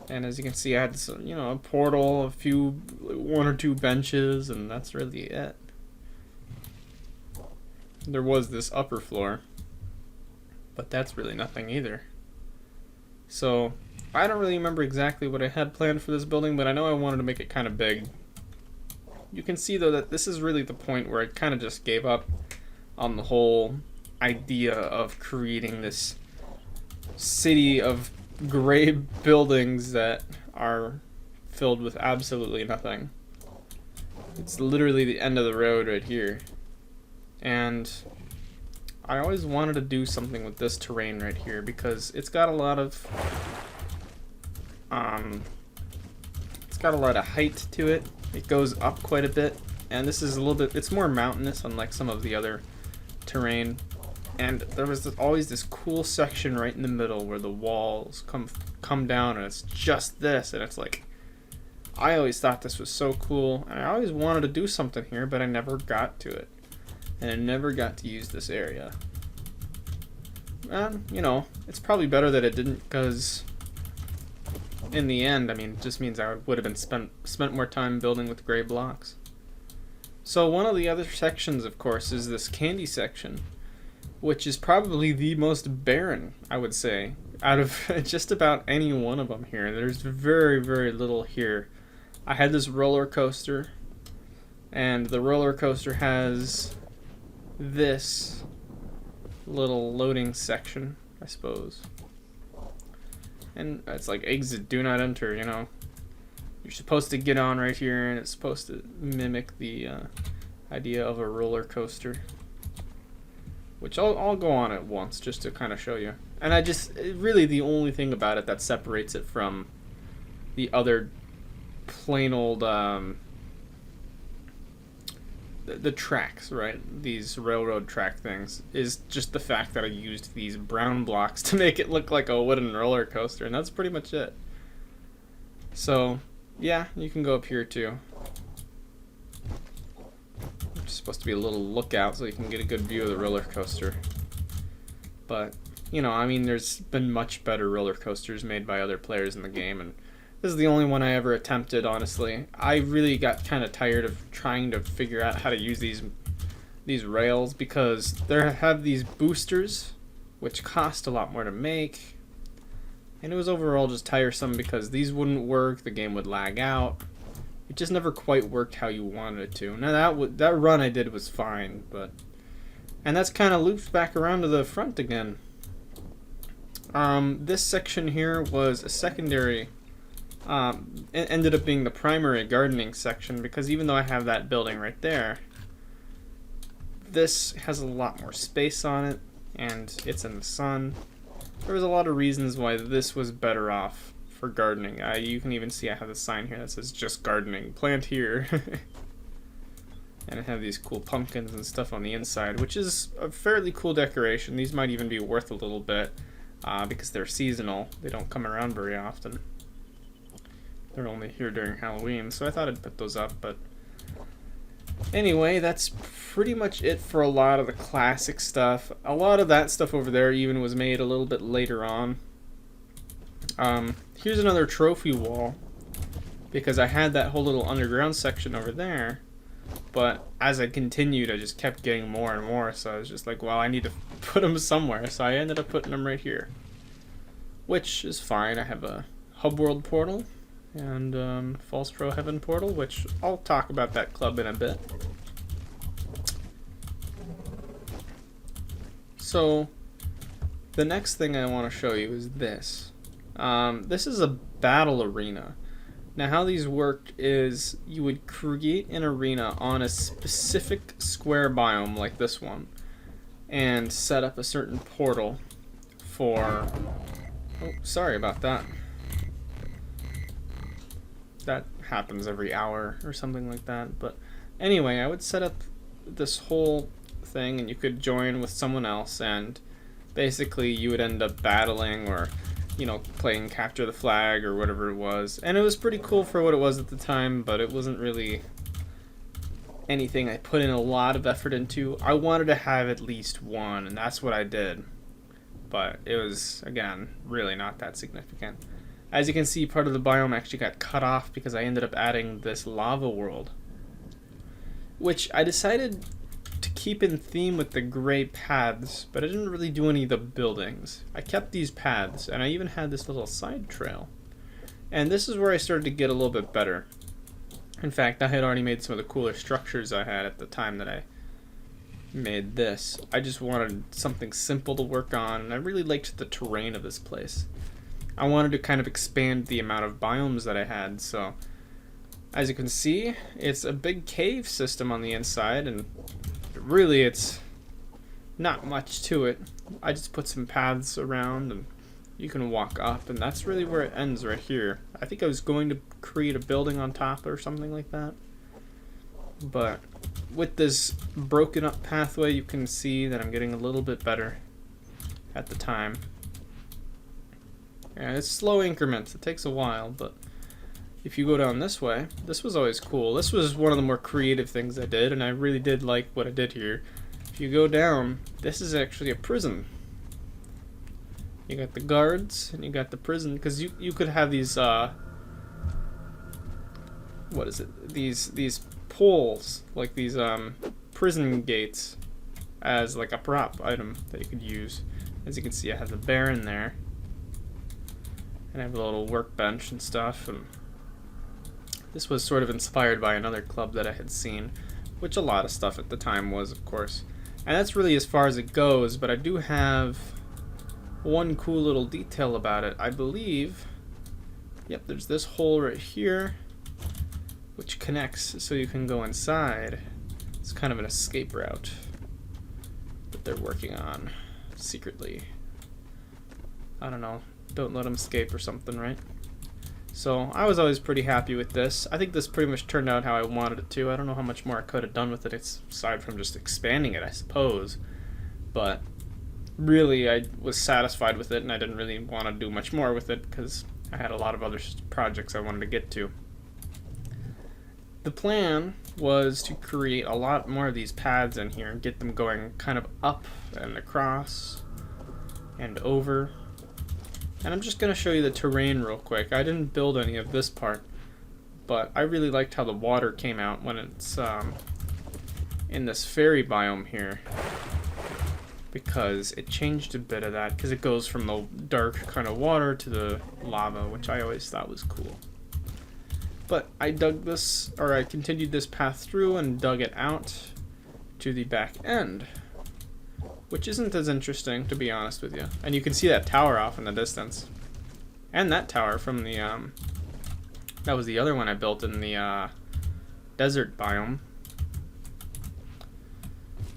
And as you can see, I had some, you know, a portal, one or two benches, and that's really it. There was this upper floor, but that's really nothing either. So I don't really remember exactly what I had planned for this building, but I know I wanted to make it kind of big. You can see though that this is really the point where I kind of just gave up on the whole idea of creating this city of gray buildings that are filled with absolutely nothing. It's literally the end of the road right here. And I always wanted to do something with this terrain right here because it's got a lot of height to it. It goes up quite a bit, and this is a little bit, it's more mountainous unlike some of the other terrain. And there was always this cool section right in the middle where the walls come down, and it's just this, and it's like, I always thought this was so cool, and I always wanted to do something here, but I never got to it. And I never got to use this area. And, you know, it's probably better that it didn't, because in the end, I mean, it just means I would have been spent more time building with gray blocks. So one of the other sections, of course, is this candy section, which is probably the most barren, I would say, out of just about any one of them here. There's very, very little here. I had this roller coaster, and the roller coaster has this little loading section, I suppose. And it's like exit, do not enter, you know. You're supposed to get on right here, and it's supposed to mimic the idea of a roller coaster. Which I'll go on it once just to kind of show you. And really the only thing about it that separates it from the other plain old, the tracks, right? These railroad track things, is just the fact that I used these brown blocks to make it look like a wooden roller coaster, and that's pretty much it. So, yeah, you can go up here too. It's supposed to be a little lookout so you can get a good view of the roller coaster. But, you know, I mean, there's been much better roller coasters made by other players in the game, and this is the only one I ever attempted, honestly. I really got kind of tired of trying to figure out how to use these rails because they have these boosters, which cost a lot more to make. And it was overall just tiresome because these wouldn't work, the game would lag out. It just never quite worked how you wanted it to. Now that run I did was fine, and that's kind of looped back around to the front again. This section here was a secondary. It ended up being the primary gardening section because even though I have that building right there, this has a lot more space on it, and it's in the sun. There was a lot of reasons why this was better off for gardening. You can even see I have a sign here that says just gardening, plant here. And I have these cool pumpkins and stuff on the inside, which is a fairly cool decoration. These might even be worth a little bit because they're seasonal. They don't come around very often. They're only here during Halloween, so I thought I'd put those up, but anyway, that's pretty much it for a lot of the classic stuff. A lot of that stuff over there even was made a little bit later on. Here's another trophy wall, because I had that whole little underground section over there, but as I continued, I just kept getting more and more, so I was just like, well, I need to put them somewhere, so I ended up putting them right here. Which is fine. I have a Hub World portal, and False Pro Heaven portal, which I'll talk about that club in a bit. So the next thing I want to show you is this. This is a battle arena. Now how these worked is you would create an arena on a specific square biome like this one and set up a certain portal for... Oh, sorry about that. That happens every hour or something like that. But anyway, I would set up this whole thing and you could join with someone else, and basically you would end up battling or, you know, playing capture the flag or whatever it was. And it was pretty cool for what it was at the time, but it wasn't really anything I put in a lot of effort into, I wanted to have at least one, and that's what I did. But it was, again, really not that significant. As you can see, part of the biome actually got cut off because I ended up adding this lava world, which I decided to keep in theme with the gray paths, but I didn't really do any of the buildings. I kept these paths, and I even had this little side trail. And this is where I started to get a little bit better. In fact, I had already made some of the cooler structures I had at the time that I made this. I just wanted something simple to work on, and I really liked the terrain of this place. I wanted to kind of expand the amount of biomes that I had, so as you can see, it's a big cave system on the inside, and really it's not much to it. I just put some paths around and you can walk up, and that's really where it ends right here. I think I was going to create a building on top or something like that, but with this broken up pathway you can see that I'm getting a little bit better at the time. And it's slow increments, it takes a while, but if you go down this way, this was always cool. This was one of the more creative things I did, and I really did like what I did here. If you go down, this is actually a prison. You got the guards, and you got the prison, because you could have these, what is it? These poles, like these, prison gates, as like a prop item that you could use. As you can see, I have the bear in there. And I have a little workbench and stuff, and this was sort of inspired by another club that I had seen, which a lot of stuff at the time was, of course. And that's really as far as it goes, but I do have one cool little detail about it. I believe, yep, there's this hole right here, which connects so you can go inside. It's kind of an escape route that they're working on secretly. I don't know. Don't let them escape or something, right? So I was always pretty happy with this. I think this pretty much turned out how I wanted it to. I don't know how much more I could have done with it aside from just expanding it, I suppose. But really, I was satisfied with it, and I didn't really want to do much more with it because I had a lot of other projects I wanted to get to. The plan was to create a lot more of these paths in here and get them going kind of up and across and over. And I'm just going to show you the terrain real quick. I didn't build any of this part, but I really liked how the water came out when it's in this Fae Biome here, because it changed a bit of that, because it goes from the dark kind of water to the lava, which I always thought was cool. But I dug this, or I continued this path through and dug it out to the back end, which isn't as interesting, to be honest with you. And you can see that tower off in the distance. And that tower from the, that was the other one I built in the desert biome.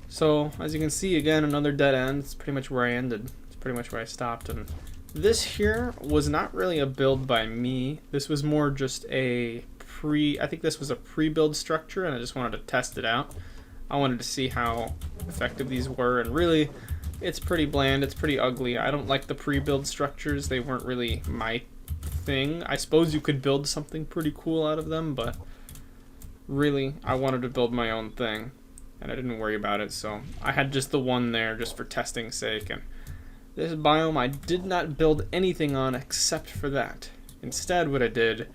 So, as you can see, again, another dead end. It's pretty much where I ended. It's pretty much where I stopped. And this here was not really a build by me. This was more just I think this was a pre-build structure, and I just wanted to test it out. I wanted to see how effective these were, and really, it's pretty bland, it's pretty ugly. I don't like the pre-build structures, they weren't really my thing. I suppose you could build something pretty cool out of them, but really, I wanted to build my own thing, and I didn't worry about it, so I had just the one there just for testing's sake, and this biome I did not build anything on except for that. Instead, what I did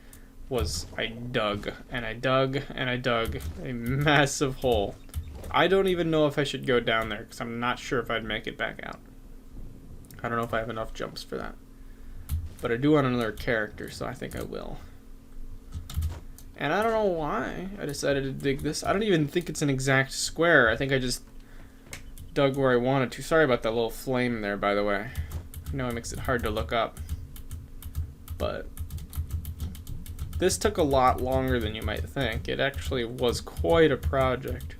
was I dug, and I dug, and I dug a massive hole. I don't even know if I should go down there because I'm not sure if I'd make it back out. I don't know if I have enough jumps for that. But I do want another character, so I think I will. And I don't know why I decided to dig this. I don't even think it's an exact square. I think I just dug where I wanted to. Sorry about that little flame there, by the way. I know it makes it hard to look up. But this took a lot longer than you might think. It actually was quite a project.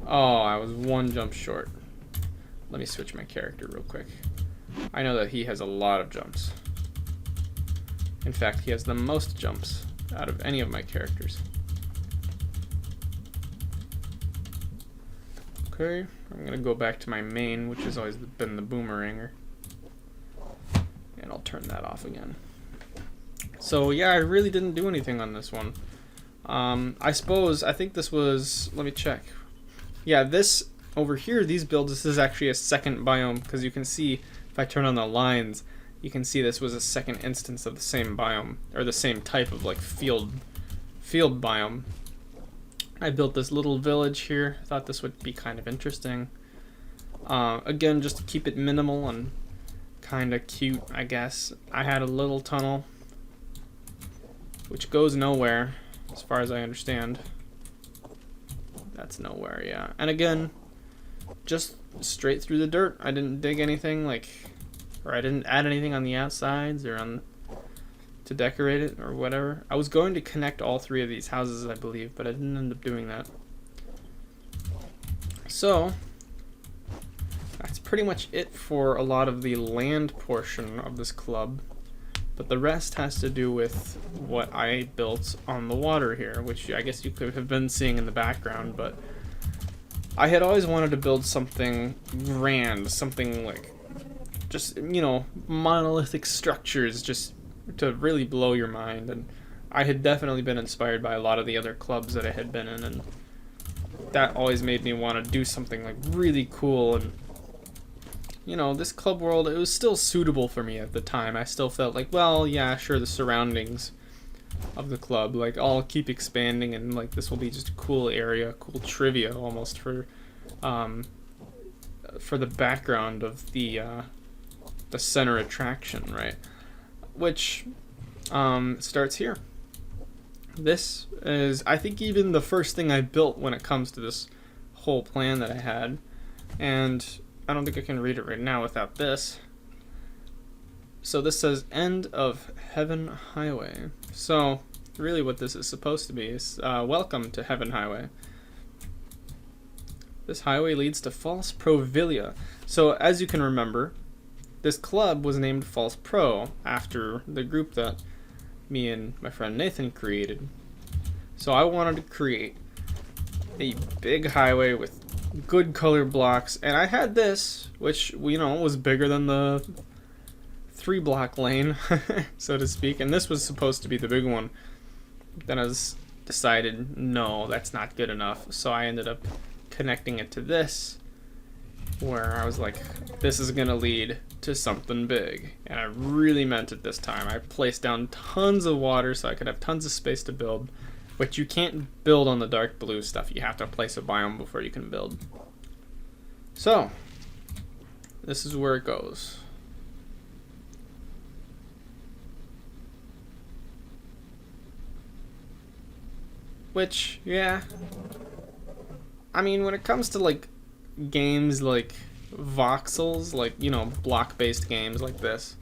Oh, I was one jump short. Let me switch my character real quick. I know that he has a lot of jumps. In fact, he has the most jumps out of any of my characters. Okay, I'm gonna go back to my main, which has always been the boomeranger. And I'll turn that off again. So yeah, I really didn't do anything on this one. I think this was, let me check. Yeah, this over here, these builds, this is actually a second biome, because you can see, if I turn on the lines, you can see this was a second instance of the same biome, or the same type of like field biome. I built this little village here. I thought this would be kind of interesting. Again, just to keep it minimal and kind of cute, I guess. I had a little tunnel, which goes nowhere, as far as I understand. That's nowhere, yeah. And again, just straight through the dirt. I didn't dig anything, like, or I didn't add anything on the outsides or on to decorate it or whatever. I was going to connect all three of these houses, I believe, but I didn't end up doing that. So that's pretty much it for a lot of the land portion of this club, but the rest has to do with what I built on the water here, which I guess you could have been seeing in the background. But I had always wanted to build something grand, something like just, you know, monolithic structures, just to really blow your mind. And I had definitely been inspired by a lot of the other clubs that I had been in, and that always made me want to do something like really cool. And you know, this club world, it was still suitable for me at the time. I still felt like, well, yeah, sure, the surroundings of the club, like, I'll keep expanding, and like this will be just a cool area, cool trivia almost for the background of the center attraction, right? Which starts here. This is, I think, even the first thing I built when it comes to this whole plan that I had. And I don't think I can read it right now without this. So this says End of Heaven Highway. So really what this is supposed to be is welcome to Heaven Highway. This highway leads to False Provilia. So as you can remember, this club was named False Pro after the group that me and my friend Nathan created. So I wanted to create a big highway with good color blocks, and I had this, which, you know, was bigger than the 3-block lane, so to speak, and this was supposed to be the big one. Then I decided, no, that's not good enough, so I ended up connecting it to this, where I was like, this is gonna lead to something big, and I really meant it this time. I placed down tons of water so I could have tons of space to build, which you can't build on the dark blue stuff. You have to place a biome before you can build. So this is where it goes. Which, yeah, I mean, when it comes to like games like voxels, like, you know, block-based games like this,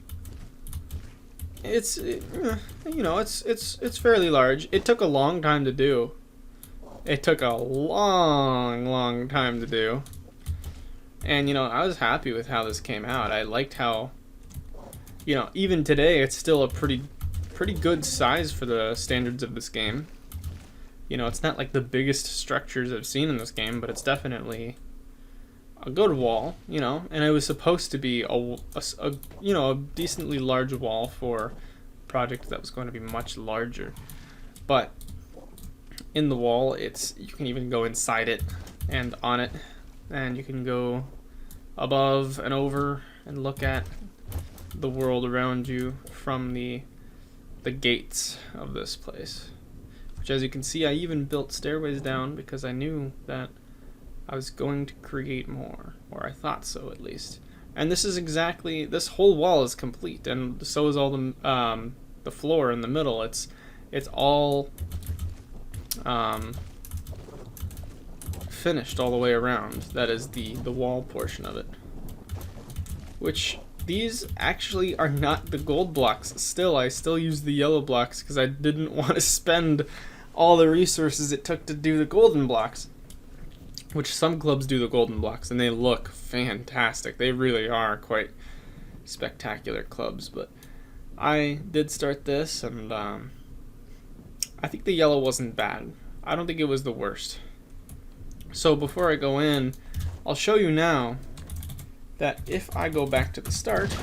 it's you know, it's fairly large. It took a long time to do. It took a long time to do. And you know, I was happy with how this came out. I liked how, you know, even today it's still a pretty good size for the standards of this game. You know, it's not like the biggest structures I've seen in this game, but it's definitely a good wall, you know, and it was supposed to be a you know, a decently large wall for a project that was going to be much larger. But in the wall, you can even go inside it and on it, and you can go above and over and look at the world around you from the gates of this place. Which, as you can see, I even built stairways down because I knew that I was going to create more, or I thought so at least. And this is exactly, this whole wall is complete, and so is all the floor in the middle. It's all finished all the way around. That is the wall portion of it. Which, these actually are not the gold blocks. Still, I still use the yellow blocks because I didn't want to spend all the resources it took to do the golden blocks. Which some clubs do the golden blocks, and they look fantastic. They really are quite spectacular clubs. But I did start this, and I think the yellow wasn't bad. I don't think it was the worst. So before I go in, I'll show you now that if I go back to the start,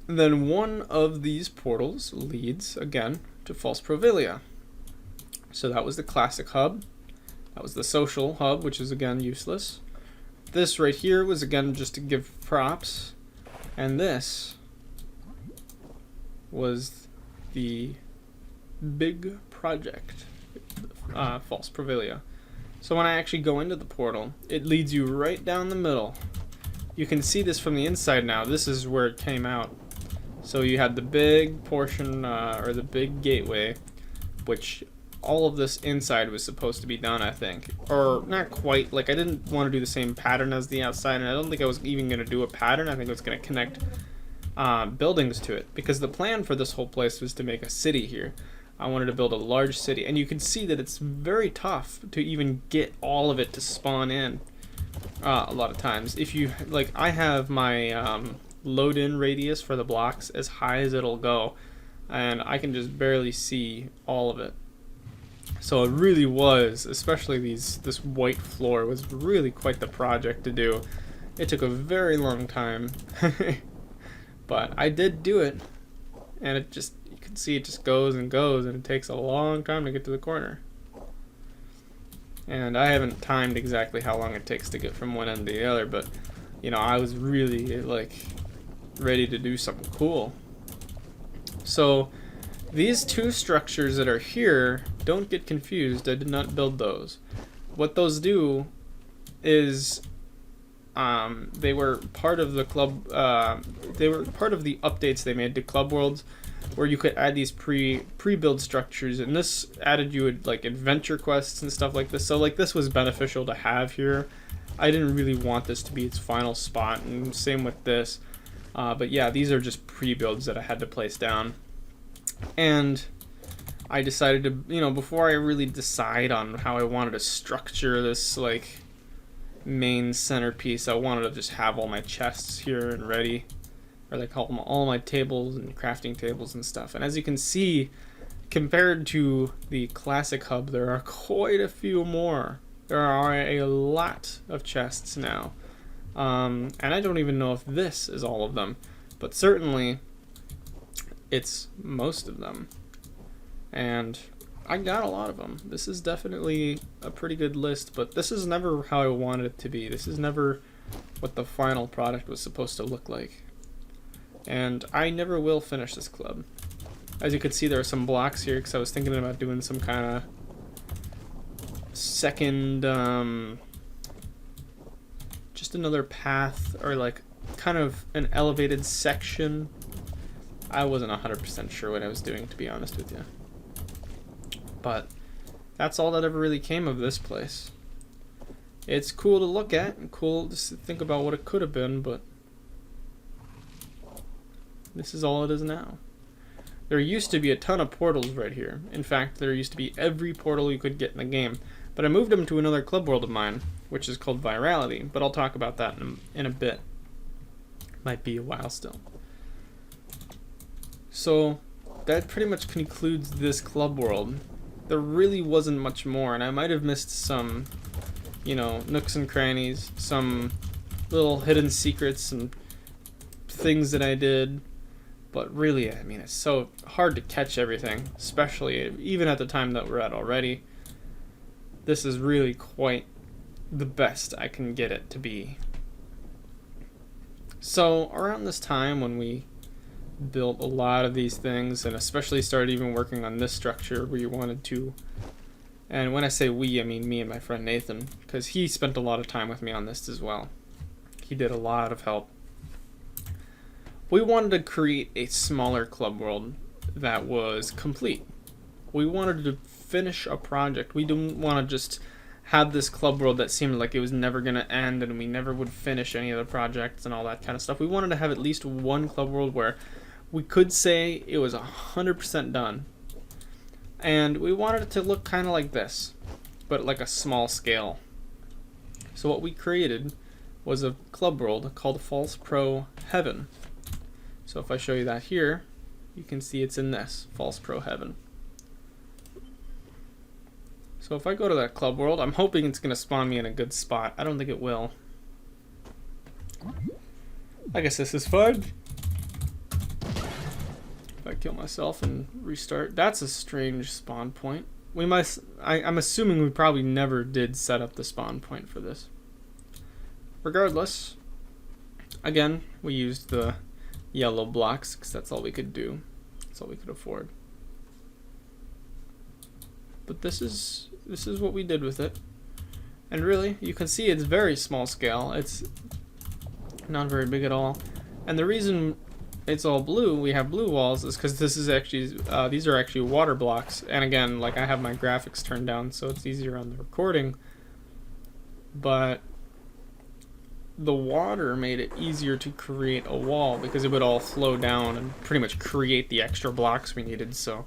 then one of these portals leads, again, to False Provilia. So that was the classic hub. That was the social hub, which is again useless. This right here was again just to give props. And this was the big project, False Provilia. So when I actually go into the portal, it leads you right down the middle. You can see this from the inside now. This is where it came out. So you had the big portion, or the big gateway, which all of this inside was supposed to be done, I think. Or not quite. Like, I didn't want to do the same pattern as the outside, and I don't think I was even going to do a pattern. I think I was going to connect buildings to it. Because the plan for this whole place was to make a city here. I wanted to build a large city, and you can see that it's very tough to even get all of it to spawn in a lot of times. If you, like, I have my load-in radius for the blocks as high as it'll go, and I can just barely see all of it. So it really was, especially this white floor, was really quite the project to do. It took a very long time, but I did do it, and it just, you can see it just goes and goes, and it takes a long time to get to the corner. And I haven't timed exactly how long it takes to get from one end to the other, but, you know, I was really, like, ready to do something cool. So these two structures that are here, don't get confused, I did not build those. What those do is they were part of the club, they were part of the updates they made to Club Worlds, where you could add these pre-build structures, and this added you like adventure quests and stuff like this. So like this was beneficial to have here. I didn't really want this to be its final spot, and same with this. But yeah, these are just pre-builds that I had to place down. And I decided to, you know, before I really decide on how I wanted to structure this like main centerpiece, I wanted to just have all my chests here and ready. Or like all my tables and crafting tables and stuff. And as you can see, compared to the classic hub, there are quite a few more. There are a lot of chests now. And I don't even know if this is all of them, but certainly it's most of them. And I got a lot of them. This is definitely a pretty good list, but this is never how I wanted it to be. This is never what the final product was supposed to look like. And I never will finish this club. As you can see, there are some blocks here because I was thinking about doing some kind of second, just another path, or like kind of an elevated section. I wasn't 100% sure what I was doing, to be honest with you. But that's all that ever really came of this place. It's cool to look at and cool to think about what it could have been, but this is all it is now. There used to be a ton of portals right here. In fact, there used to be every portal you could get in the game. But I moved them to another club world of mine, which is called Virality. But I'll talk about that in a bit. Might be a while still. So that pretty much concludes this club world. There really wasn't much more, and I might have missed some, you know, nooks and crannies, some little hidden secrets and things that I did. But really, I mean, it's so hard to catch everything, especially even at the time that we're at already. This is really quite the best I can get it to be. So around this time when we built a lot of these things, and especially started even working on this structure we wanted to, and when I say we, I mean me and my friend Nathan, because he spent a lot of time with me on this as well. He did a lot of help. We wanted to create a smaller club world that was complete. We wanted to finish a project. We didn't want to just have this club world that seemed like it was never going to end and we never would finish any of the projects and all that kind of stuff. We wanted to have at least one club world where we could say it was 100% done. And we wanted it to look kind of like this, but like a small scale. So what we created was a club world called False Pro Heaven. So if I show you that here, you can see it's in this, False Pro Heaven. So if I go to that club world, I'm hoping it's going to spawn me in a good spot. I don't think it will. I guess this is fun. If I kill myself and restart. That's a strange spawn point. I'm assuming we probably never did set up the spawn point for this. Regardless, again, we used the yellow blocks because that's all we could do. That's all we could afford. But this is what we did with it. And really, you can see it's very small scale. It's not very big at all. And the reason it's all blue, we have blue walls, is because this is actually, these are actually water blocks. And again, like, I have my graphics turned down so it's easier on the recording. But the water made it easier to create a wall because it would all flow down and pretty much create the extra blocks we needed. So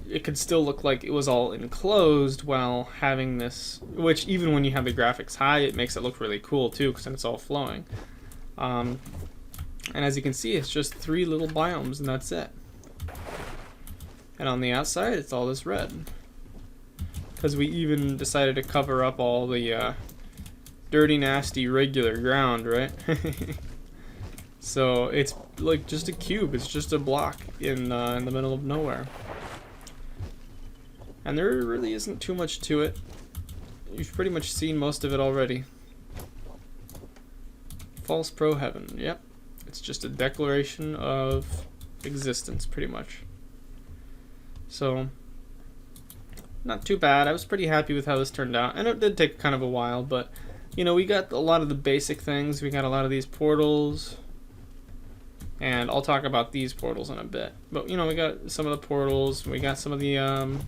it could still look like it was all enclosed while having this, which even when you have the graphics high, it makes it look really cool too because then it's all flowing. And as you can see, it's just 3 little biomes and that's it. And on the outside, it's all this red. Because we even decided to cover up all the dirty, nasty, regular ground, right? So it's like just a cube. It's just a block in the middle of nowhere. And there really isn't too much to it. You've pretty much seen most of it already. False Pro Heaven, yep. It's just a declaration of existence, pretty much. So, not too bad. I was pretty happy with how this turned out. And it did take kind of a while, but, you know, we got a lot of the basic things. We got a lot of these portals. And I'll talk about these portals in a bit. But, you know, we got some of the portals. We got some of the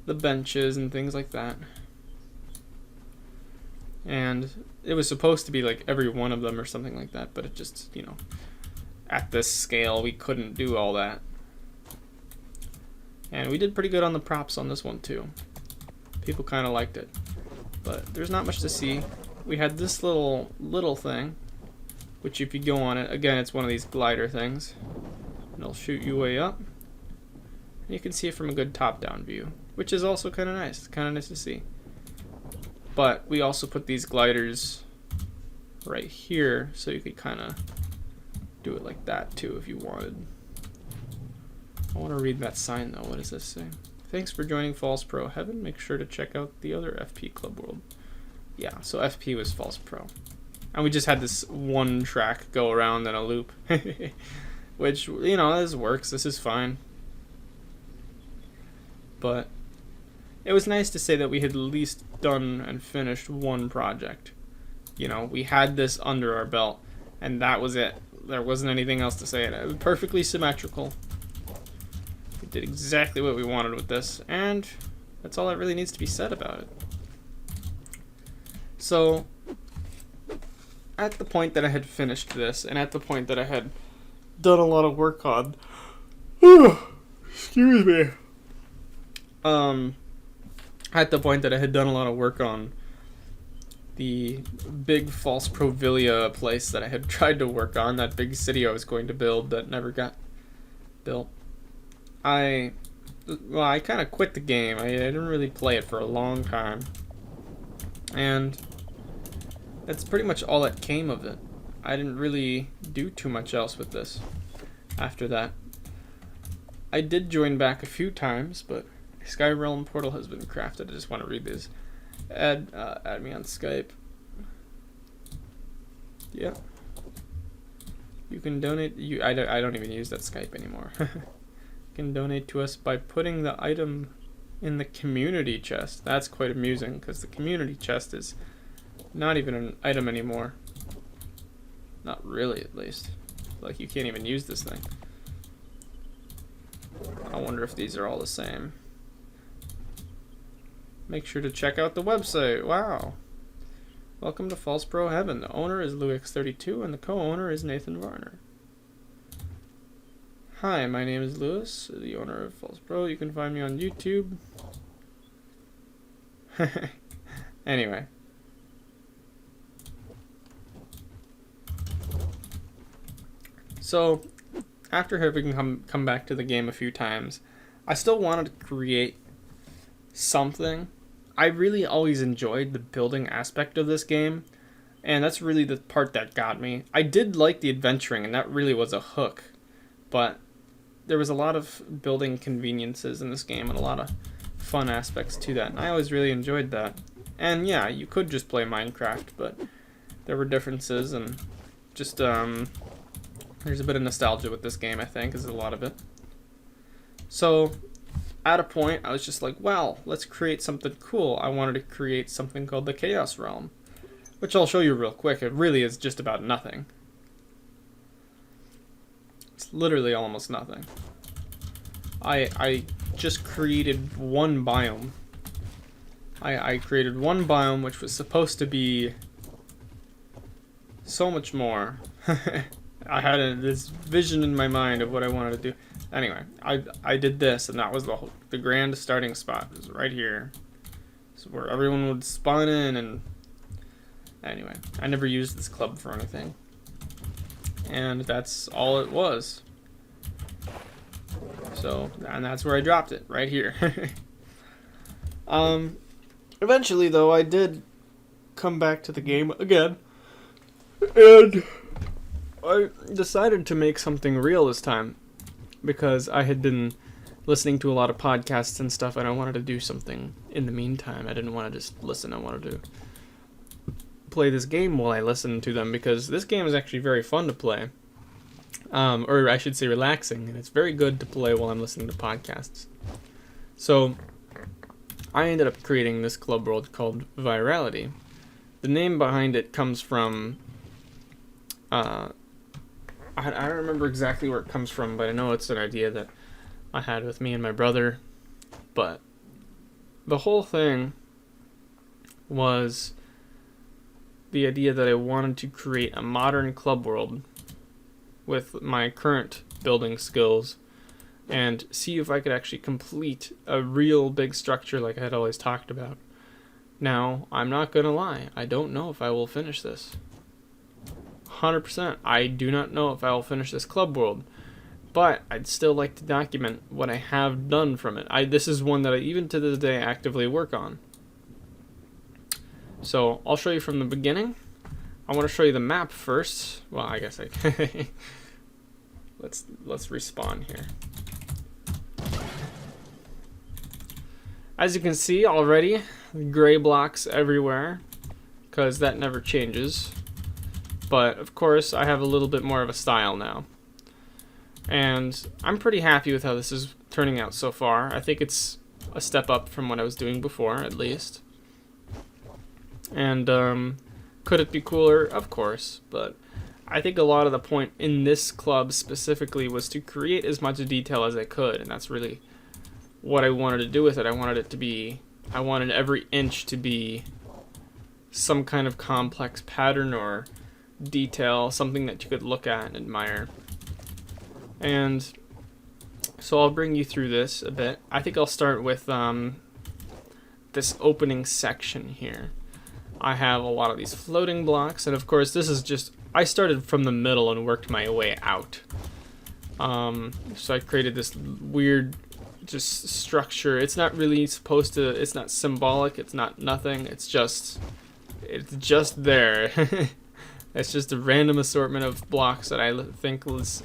benches and things like that. And it was supposed to be like every one of them or something like that, but it just, you know, at this scale we couldn't do all that. And we did pretty good on the props on this one too. People kind of liked it. But there's not much to see. We had this little thing, which if you go on it, again, it's one of these glider things. And it'll shoot you way up. And you can see it from a good top-down view, which is also kind of nice. It's kind of nice to see. But we also put these gliders right here, so you could kind of do it like that too if you wanted. I want to read that sign though. What does this say? Thanks for joining False Pro Heaven. Make sure to check out the other FP Club World. Yeah, so FP was False Pro. And we just had this one track go around in a loop. Which, you know, this works. This is fine. But it was nice to say that we had at least done and finished one project. You know, we had this under our belt, and that was it. There wasn't anything else to say. It was perfectly symmetrical. We did exactly what we wanted with this, and that's all that really needs to be said about it. So, at the point that I had finished this, and at the point that I had done a lot of work on... excuse me. At the point that I had done a lot of work on the big false Provilia place that I had tried to work on, that big city I was going to build that never got built, I kind of quit the game. I didn't really play it for a long time. And that's pretty much all that came of it. I didn't really do too much else with this after that. I did join back a few times, but Sky Realm portal has been crafted. I just want to read this. Add me on Skype. Yeah. You can donate. I don't even use that Skype anymore. You can donate to us by putting the item in the community chest. That's quite amusing because the community chest is not even an item anymore. Not really, at least. Like, you can't even use this thing. I wonder if these are all the same. Make sure to check out the website. Wow. Welcome to False Pro Heaven. The owner is Luix32 and the co-owner is Nathan Varner. Hi, my name is Lewis, the owner of False Pro. You can find me on YouTube. Anyway. So, after having come back to the game a few times, I still wanted to create something. I really always enjoyed the building aspect of this game, and that's really the part that got me. I did like the adventuring, and that really was a hook, but there was a lot of building conveniences in this game and a lot of fun aspects to that, and I always really enjoyed that. And yeah, you could just play Minecraft, but there were differences, and just there's a bit of nostalgia with this game, I think, is a lot of it. So at a point, I was just like, well, let's create something cool. I wanted to create something called the Chaos Realm, which I'll show you real quick. It really is just about nothing. It's literally almost nothing. I just created one biome. I created one biome which was supposed to be so much more. I had this vision in my mind of what I wanted to do. Anyway, I did this, and that was the grand starting spot. It was right here. So where everyone would spawn in, and anyway, I never used this club for anything. And that's all it was. So, and that's where I dropped it, right here. Eventually, though, I did come back to the game again, and I decided to make something real this time, because I had been listening to a lot of podcasts and stuff, and I wanted to do something in the meantime. I didn't want to just listen. I wanted to play this game while I listened to them, because this game is actually very fun to play. Or I should say relaxing, and it's very good to play while I'm listening to podcasts. So I ended up creating this club world called Virality. The name behind it comes from I don't remember exactly where it comes from, but I know it's an idea that I had with me and my brother. But the whole thing was the idea that I wanted to create a modern club world with my current building skills and see if I could actually complete a real big structure like I had always talked about. Now, I'm not gonna lie, I don't know if I will finish this. 100%, I do not know if I will finish this club world, but I'd still like to document what I have done from it. This is one that I, even to this day, actively work on. So, I'll show you from the beginning. I want to show you the map first. Well, I guess I let's respawn here. As you can see already, gray blocks everywhere, because that never changes. But of course, I have a little bit more of a style now, and I'm pretty happy with how this is turning out so far. I think it's a step up from what I was doing before, at least. And could it be cooler? Of course, but I think a lot of the point in this club specifically was to create as much detail as I could, and that's really what I wanted to do with it. I wanted every inch to be some kind of complex pattern or detail, something that you could look at and admire. And so I'll bring you through this a bit. I think I'll start with this opening section here. I have a lot of these floating blocks, and of course this is just, I started from the middle and worked my way out. So I created this weird just structure. It's not really supposed to, it's not symbolic, it's not nothing, it's just there. It's just a random assortment of blocks that I think was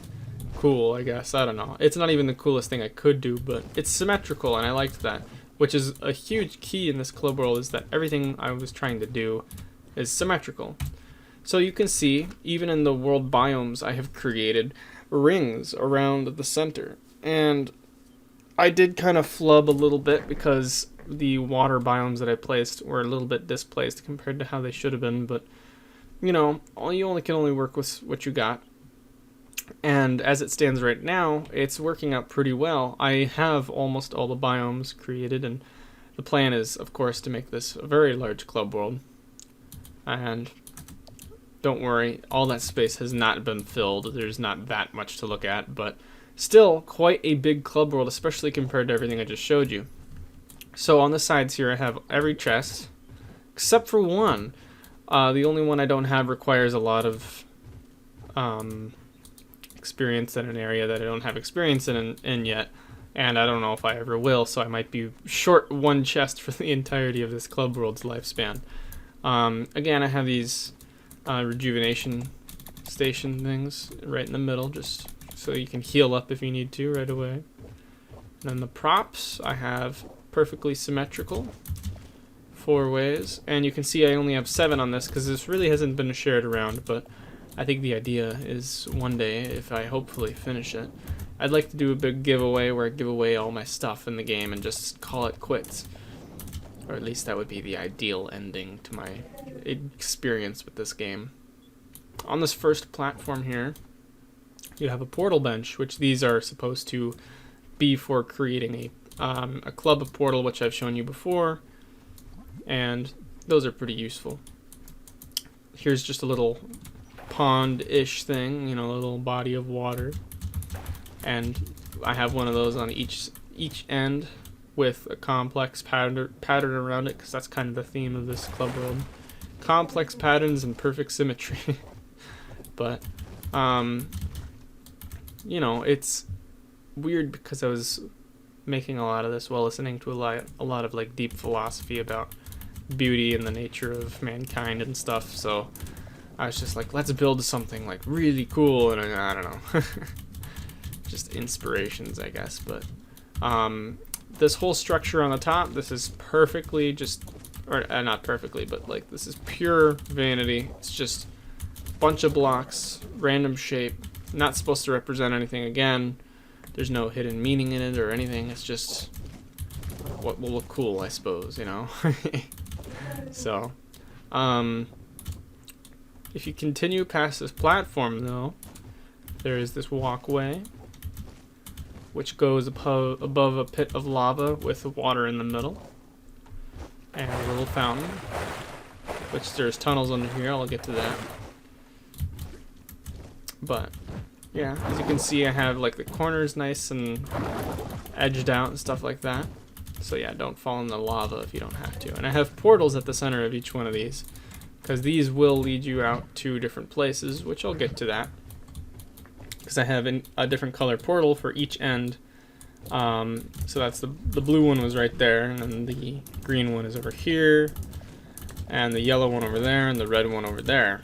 cool, I guess. I don't know. It's not even the coolest thing I could do, but it's symmetrical, and I liked that. Which is a huge key in this club world, is that everything I was trying to do is symmetrical. So you can see, even in the world biomes, I have created rings around the center. And I did kind of flub a little bit because the water biomes that I placed were a little bit displaced compared to how they should have been, but you know, you can only work with what you got. And as it stands right now, it's working out pretty well. I have almost all the biomes created, and the plan is, of course, to make this a very large club world. And don't worry, all that space has not been filled. There's not that much to look at, but still quite a big club world, especially compared to everything I just showed you. So on the sides here, I have every chest, except for one. The only one I don't have requires a lot of experience in an area that I don't have experience in yet, and I don't know if I ever will, so I might be short one chest for the entirety of this club world's lifespan. Again, I have these rejuvenation station things right in the middle, just so you can heal up if you need to right away. And then the props I have perfectly symmetrical, 4 ways, and you can see I only have 7 on this because this really hasn't been shared around, but I think the idea is one day, if I hopefully finish it, I'd like to do a big giveaway where I give away all my stuff in the game and just call it quits. Or at least that would be the ideal ending to my experience with this game. On this first platform here, you have a portal bench, which these are supposed to be for creating a club of portal, which I've shown you before, and those are pretty useful. Here's just a little pond-ish thing, you know, a little body of water, and I have one of those on each end with a complex pattern around it, because that's kind of the theme of this club world. Complex patterns and perfect symmetry. But you know, it's weird because I was making a lot of this while listening to a lot of like deep philosophy about beauty and the nature of mankind and stuff, so I was just like, let's build something like really cool, and I don't know. Just inspirations, I guess. But this whole structure on the top, this is perfectly not perfectly, but like this is pure vanity. It's just a bunch of blocks, random shape, not supposed to represent anything. Again, there's no hidden meaning in it or anything. It's just what will look cool, I suppose, you know. So if you continue past this platform, though, there is this walkway which goes above a pit of lava with water in the middle, and a little fountain, which there's tunnels under here. I'll get to that. But yeah, as you can see, I have like the corners nice and edged out and stuff like that. So yeah, don't fall in the lava if you don't have to. And I have portals at the center of each one of these, because these will lead you out to different places, which I'll get to that. Because I have a different color portal for each end. So that's the blue one was right there, and then the green one is over here, and the yellow one over there, and the red one over there.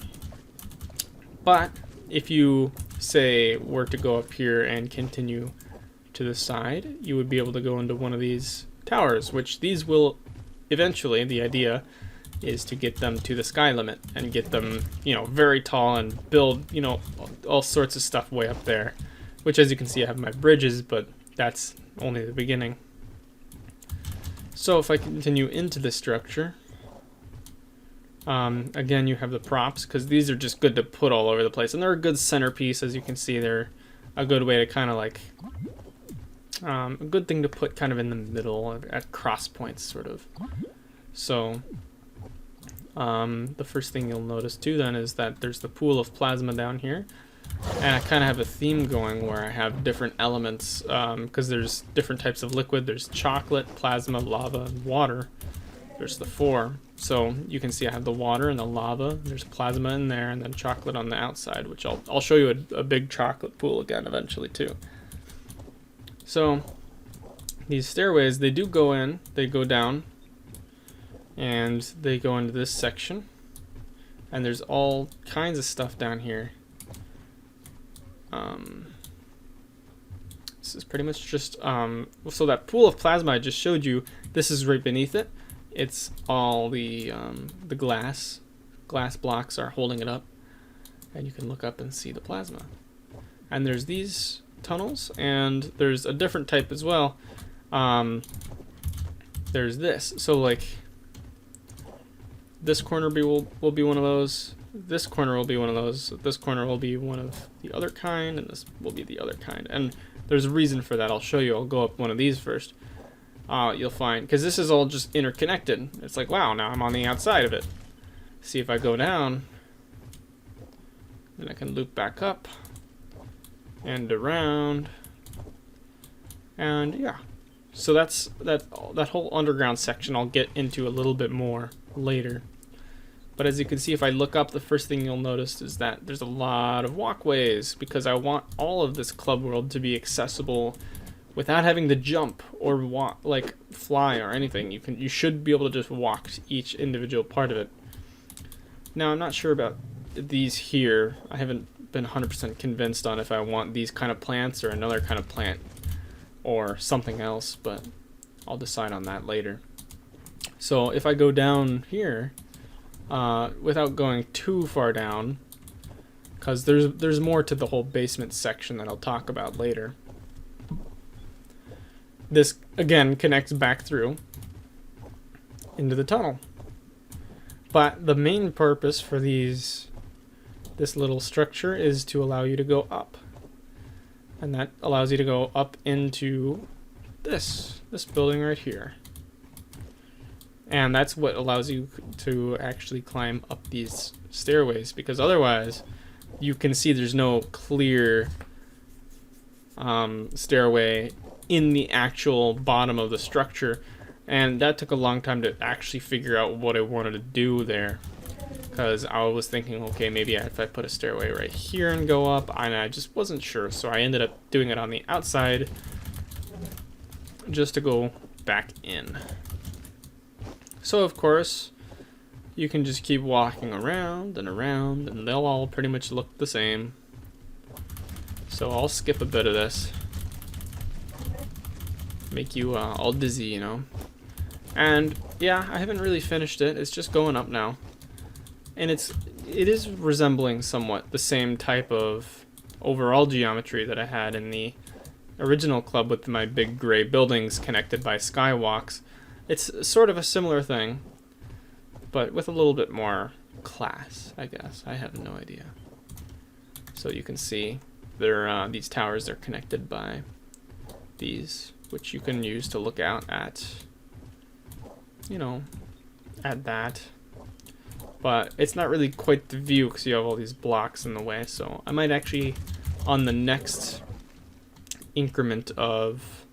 But if you, say, were to go up here and continue to the side, you would be able to go into one of these towers, which these will eventually, the idea is to get them to the sky limit and get them, you know, very tall and build, you know, all sorts of stuff way up there, which, as you can see, I have my bridges, but that's only the beginning. So if I continue into this structure, again, you have the props, because these are just good to put all over the place, and they're a good centerpiece. As you can see, they're a good way to kind of like a good thing to put kind of in the middle at cross points, sort of. So the first thing you'll notice too then is that there's the pool of plasma down here, and I kind of have a theme going where I have different elements, because there's different types of liquid. There's chocolate, plasma, lava, and water. There's the 4. So you can see I have the water and the lava. There's plasma in there, and then chocolate on the outside, which I'll show you a big chocolate pool again eventually too. So these stairways, they do go in, they go down, and they go into this section, and there's all kinds of stuff down here. This is pretty much just so that pool of plasma I just showed you, this is right beneath it. It's all the glass blocks are holding it up, and you can look up and see the plasma. And there's these tunnels, and there's a different type as well. There's this, so like this corner will be one of those, this corner will be one of those, this corner will be one of the other kind, and this will be the other kind. And there's a reason for that. I'll show you. I'll go up one of these first. You'll find, because this is all just interconnected. It's like, wow, now I'm on the outside of it. See, if I go down, then I can loop back up and around, and yeah. So that's that whole underground section I'll get into a little bit more later. But as you can see, if I look up, the first thing you'll notice is that there's a lot of walkways, because I want all of this club world to be accessible without having to jump or walk, like fly or anything. You should be able to just walk each individual part of it. Now, I'm not sure about these here, I haven't been 100% convinced on if I want these kind of plants or another kind of plant or something else, but I'll decide on that later. So if I go down here, without going too far down, because there's more to the whole basement section that I'll talk about later. This again connects back through into the tunnel. But the main purpose for this little structure is to allow you to go up. And that allows you to go up into this building right here. And that's what allows you to actually climb up these stairways, because otherwise you can see there's no clear stairway in the actual bottom of the structure. And that took a long time to actually figure out what I wanted to do there, because I was thinking, okay, maybe if I put a stairway right here and go up, and I just wasn't sure, so I ended up doing it on the outside just to go back in. So of course you can just keep walking around and around, and they'll all pretty much look the same. So I'll skip a bit of this, make you all dizzy, you know. And yeah, I haven't really finished it. It's just going up now. And it is resembling somewhat the same type of overall geometry that I had in the original club with my big gray buildings connected by skywalks. It's sort of a similar thing, but with a little bit more class, I guess. I have no idea. So you can see these towers, they're connected by these, which you can use to look out at, you know, at that. But it's not really quite the view because you have all these blocks in the way. So I might actually, on the next increment of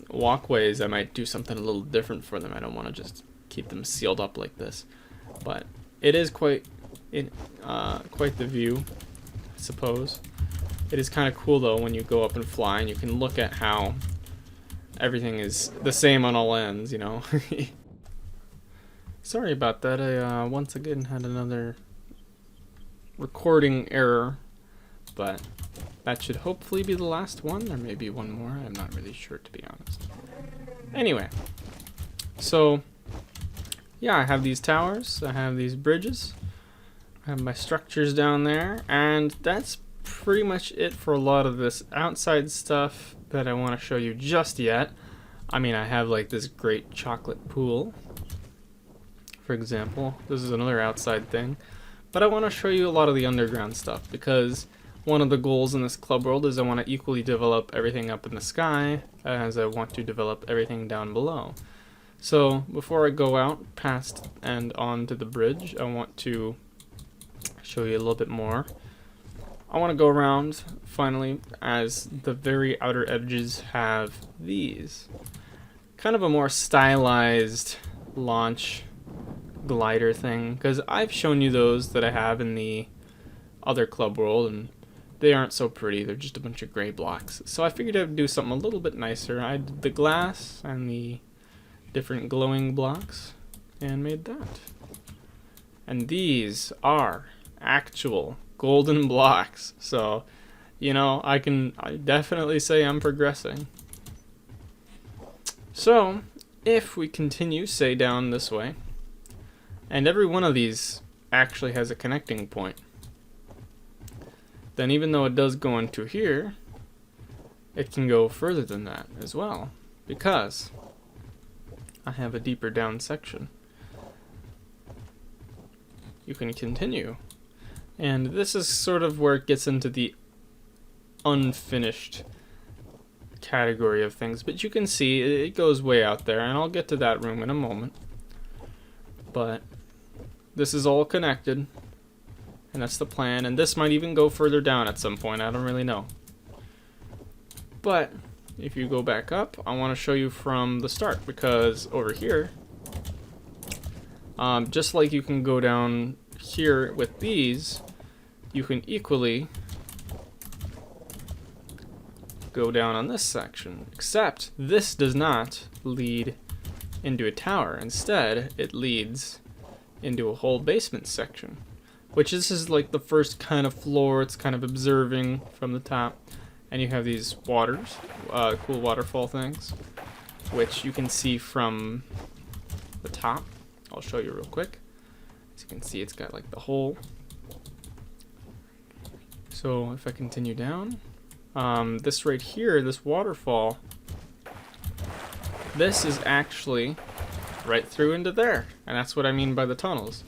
walkways, I might do something a little different for them. I don't want to just keep them sealed up like this. But it is quite the view, I suppose. It is kind of cool though when you go up and fly and you can look at how everything is the same on all ends, you know. Sorry about that. I once again had another recording error, but that should hopefully be the last one. There may be one more. I'm not really sure, to be honest. Anyway, so yeah, I have these towers, I have these bridges, I have my structures down there, and that's pretty much it for a lot of this outside stuff that I want to show you just yet. I mean, I have like this great chocolate pool, for example. This is another outside thing. But I want to show you a lot of the underground stuff, because one of the goals in this club world is I want to equally develop everything up in the sky as I want to develop everything down below. So before I go out past and on to the bridge, I want to show you a little bit more. I want to go around finally, as the very outer edges have these. Kind of a more stylized launch glider thing, because I've shown you those that I have in the other club world, and they aren't so pretty. They're just a bunch of gray blocks. So I figured I'd do something a little bit nicer. I did the glass and the different glowing blocks and made that. And these are actual golden blocks. So, you know, I definitely say I'm progressing. So, if we continue, say down this way, and every one of these actually has a connecting point, then even though it does go into here, it can go further than that as well, because I have a deeper down section. You can continue. And this is sort of where it gets into the unfinished category of things, but you can see it goes way out there, and I'll get to that room in a moment. But this is all connected, and that's the plan, and this might even go further down at some point. I don't really know. But if you go back up, I want to show you from the start, because over here, just like you can go down here with these, you can equally go down on this section, except this does not lead into a tower. Instead, it leads into a whole basement section. which this is like the first kind of floor. It's kind of observing from the top. And you have these waters, cool waterfall things, which you can see from the top. I'll show you real quick. As you can see, it's got like the hole. So if I continue down, this right here, this waterfall, this is actually right through into there. And that's what I mean by the tunnels.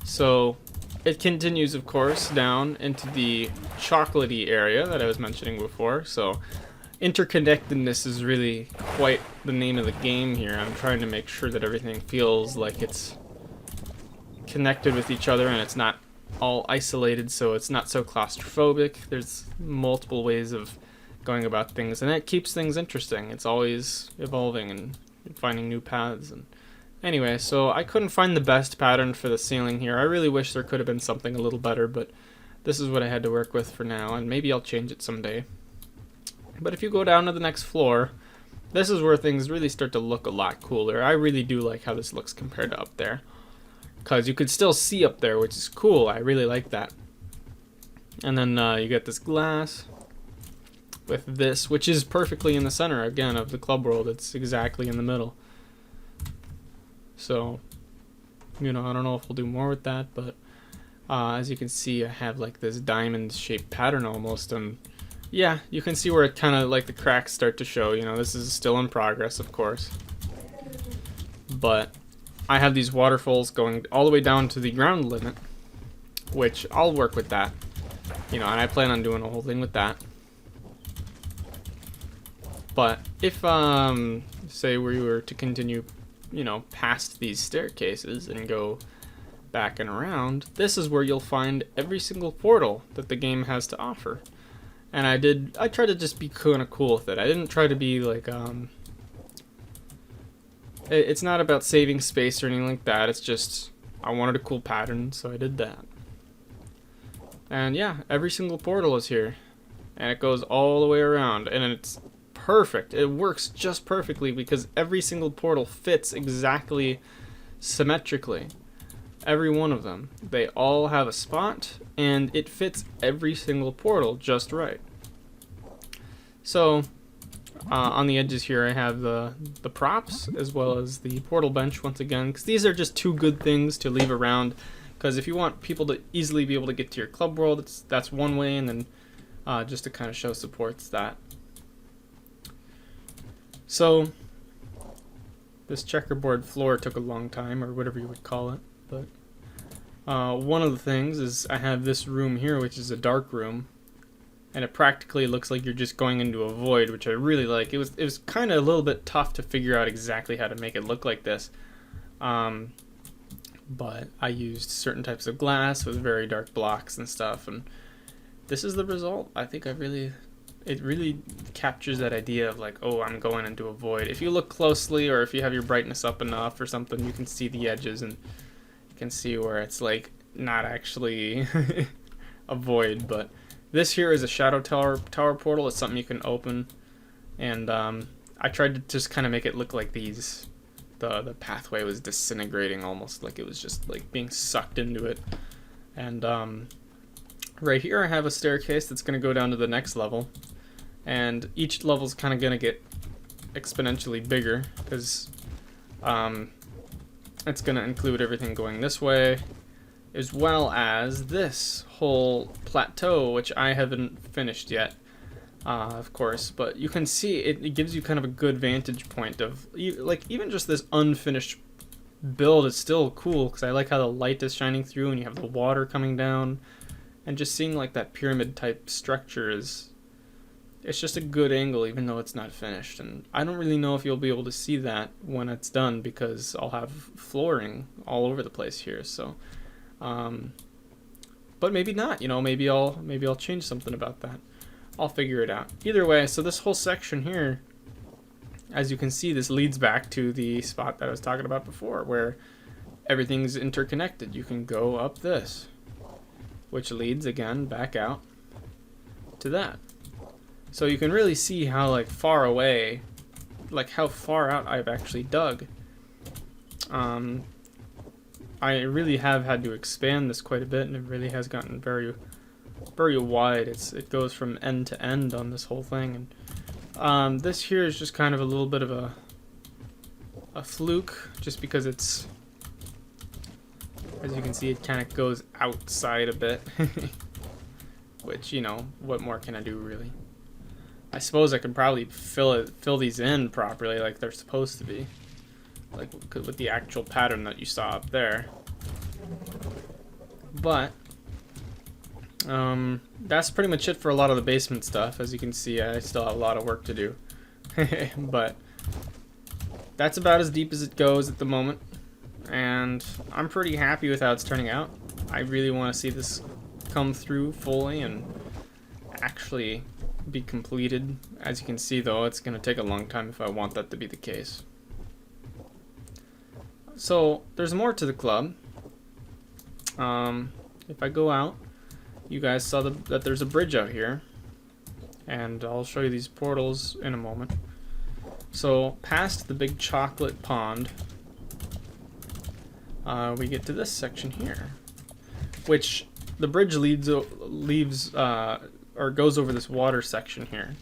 So it continues, of course, down into the chocolatey area that I was mentioning before. So interconnectedness is really quite the name of the game here. I'm trying to make sure that everything feels like it's connected with each other and it's not all isolated, so it's not so claustrophobic. There's multiple ways of going about things, and that keeps things interesting. It's always evolving and finding new paths. And anyway, so I couldn't find the best pattern for the ceiling here. I really wish there could have been something a little better, but this is what I had to work with for now, and maybe I'll change it someday. But if you go down to the next floor, this is where things really start to look a lot cooler. I really do like how this looks compared to up there, because you could still see up there, which is cool. I really like that. And then you get this glass with this, which is perfectly in the center, again, of the club world. It's exactly in the middle. So, you know, I don't know if we'll do more with that, but as you can see, I have like this diamond-shaped pattern almost, and yeah, you can see where it kind of like the cracks start to show. You know, this is still in progress, of course. But I have these waterfalls going all the way down to the ground limit, which I'll work with that. You know, and I plan on doing a whole thing with that. But if, say we were to continue, you know, past these staircases and go back and around, this is where you'll find every single portal that the game has to offer. And I tried to just be kind of cool with it. I didn't try to be like, it's not about saving space or anything like that. It's just, I wanted a cool pattern, so I did that. And yeah, every single portal is here. And it goes all the way around, and it's perfect. It works just perfectly because every single portal fits exactly symmetrically. Every one of them. They all have a spot, and it fits every single portal just right. So, on the edges here I have the props as well as the portal bench once again, because these are just two good things to leave around. Because if you want people to easily be able to get to your club world, that's one way, and then just to kind of show supports that. So, this checkerboard floor took a long time, or whatever you would call it, but one of the things is I have this room here, which is a dark room, and it practically looks like you're just going into a void, which I really like. It was kind of a little bit tough to figure out exactly how to make it look like this, but I used certain types of glass with very dark blocks and stuff, and this is the result. I think it really captures that idea of like, oh, I'm going into a void. If you look closely, or if you have your brightness up enough or something, you can see the edges, and you can see where it's like not actually a void. But this here is a shadow tower portal. It's something you can open, and I tried to just kind of make it look like the pathway was disintegrating, almost like it was just like being sucked into it. And right here I have a staircase that's going to go down to the next level, and each level's kind of going to get exponentially bigger because it's going to include everything going this way, as well as this whole plateau, which I haven't finished yet, of course. But you can see it gives you kind of a good vantage point of, like, even just this unfinished build is still cool, because I like how the light is shining through and you have the water coming down, and just seeing like that pyramid type structure it's just a good angle, even though it's not finished. And I don't really know if you'll be able to see that when it's done, because I'll have flooring all over the place here. So, but maybe not. You know, maybe I'll change something about that. I'll figure it out. Either way, so this whole section here, as you can see, this leads back to the spot that I was talking about before, where everything's interconnected. You can go up this, which leads again back out to that. So you can really see how like far away, like how far out I've actually dug. I really have had to expand this quite a bit, and it really has gotten very, very wide. It goes from end to end on this whole thing, and this here is just kind of a little bit of a fluke, just because it's, as you can see, it kind of goes outside a bit, which, you know, what more can I do really? I suppose I could probably fill these in properly like they're supposed to be, like with the actual pattern that you saw up there. But that's pretty much it for a lot of the basement stuff. As you can see, I still have a lot of work to do. But that's about as deep as it goes at the moment, and I'm pretty happy with how it's turning out. I really want to see this come through fully and actually be completed. As you can see, though, it's going to take a long time if I want that to be the case. So there's more to the club. If I go out, you guys saw that there's a bridge out here, and I'll show you these portals in a moment. So past the big chocolate pond, we get to this section here, which the bridge leaves or goes over this water section here,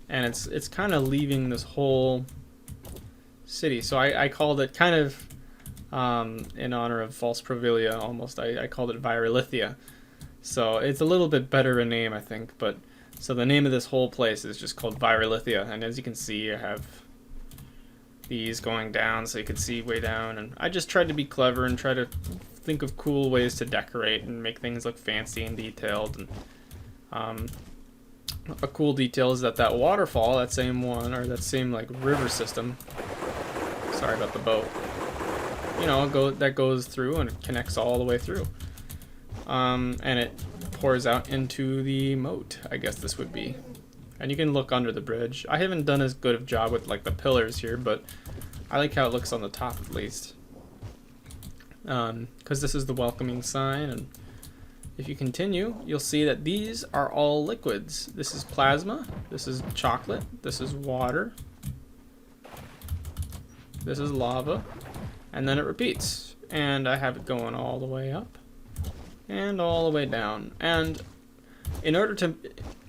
and it's kind of leaving this whole city. So I called it kind of in honor of False Provilia, almost. I called it Viralithia. So it's a little bit better a name, I think. But so the name of this whole place is just called Viralithia, and as you can see, I have these going down so you can see way down, and I just tried to be clever and try to think of cool ways to decorate and make things look fancy and detailed. And a cool detail is that waterfall, that same one, or that same like river system, sorry about the boat, you know, that goes through and it connects all the way through, and it pours out into the moat, I guess this would be. And you can look under the bridge. I haven't done as good of a job with like the pillars here, but I like how it looks on the top at least, because this is the welcoming sign. And if you continue, you'll see that these are all liquids. This is plasma, this is chocolate, this is water, this is lava, and then it repeats. And I have it going all the way up and all the way down. And in order to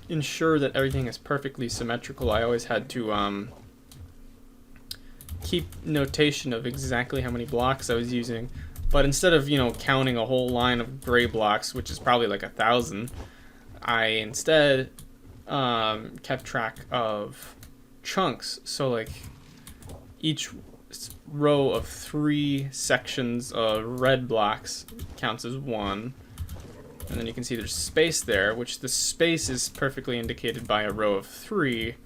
ensure that everything is perfectly symmetrical, I always had to keep notation of exactly how many blocks I was using. But instead of, you know, counting a whole line of gray blocks, which is probably like 1,000, I instead kept track of chunks. So like each row of 3 sections of red blocks counts as 1. And then you can see there's space there, which the space is perfectly indicated by a row of 3.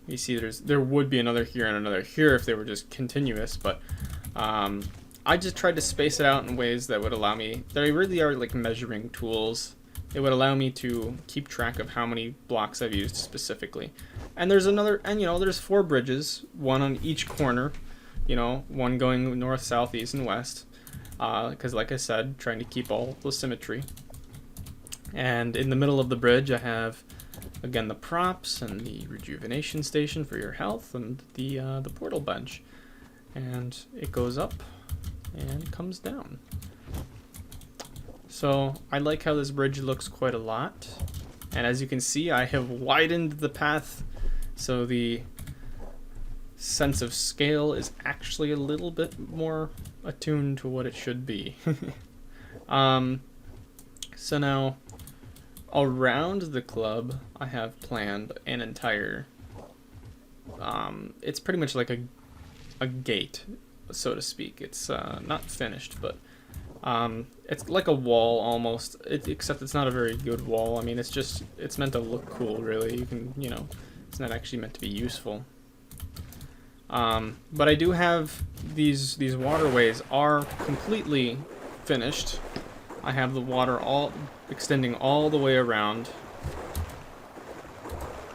You see there would be another here and another here if they were just continuous, but I just tried to space it out in ways that would allow me, they really are like measuring tools. It would allow me to keep track of how many blocks I've used specifically. And there's another, and you know, there's 4 bridges, one on each corner, you know, one going north, south, east, and west. Because like I said, trying to keep all the symmetry. And in the middle of the bridge I have, again, the props and the rejuvenation station for your health, and the portal bench. And it goes up and comes down. So I like how this bridge looks quite a lot. And as you can see, I have widened the path, so the sense of scale is actually a little bit more attuned to what it should be. So now around the club I have planned an entire it's pretty much like a gate, so to speak. It's not finished, but it's like a wall almost, except it's not a very good wall. I mean, it's meant to look cool, really. You can, you know, it's not actually meant to be useful. But I do have these waterways are completely finished. I have the water all extending all the way around.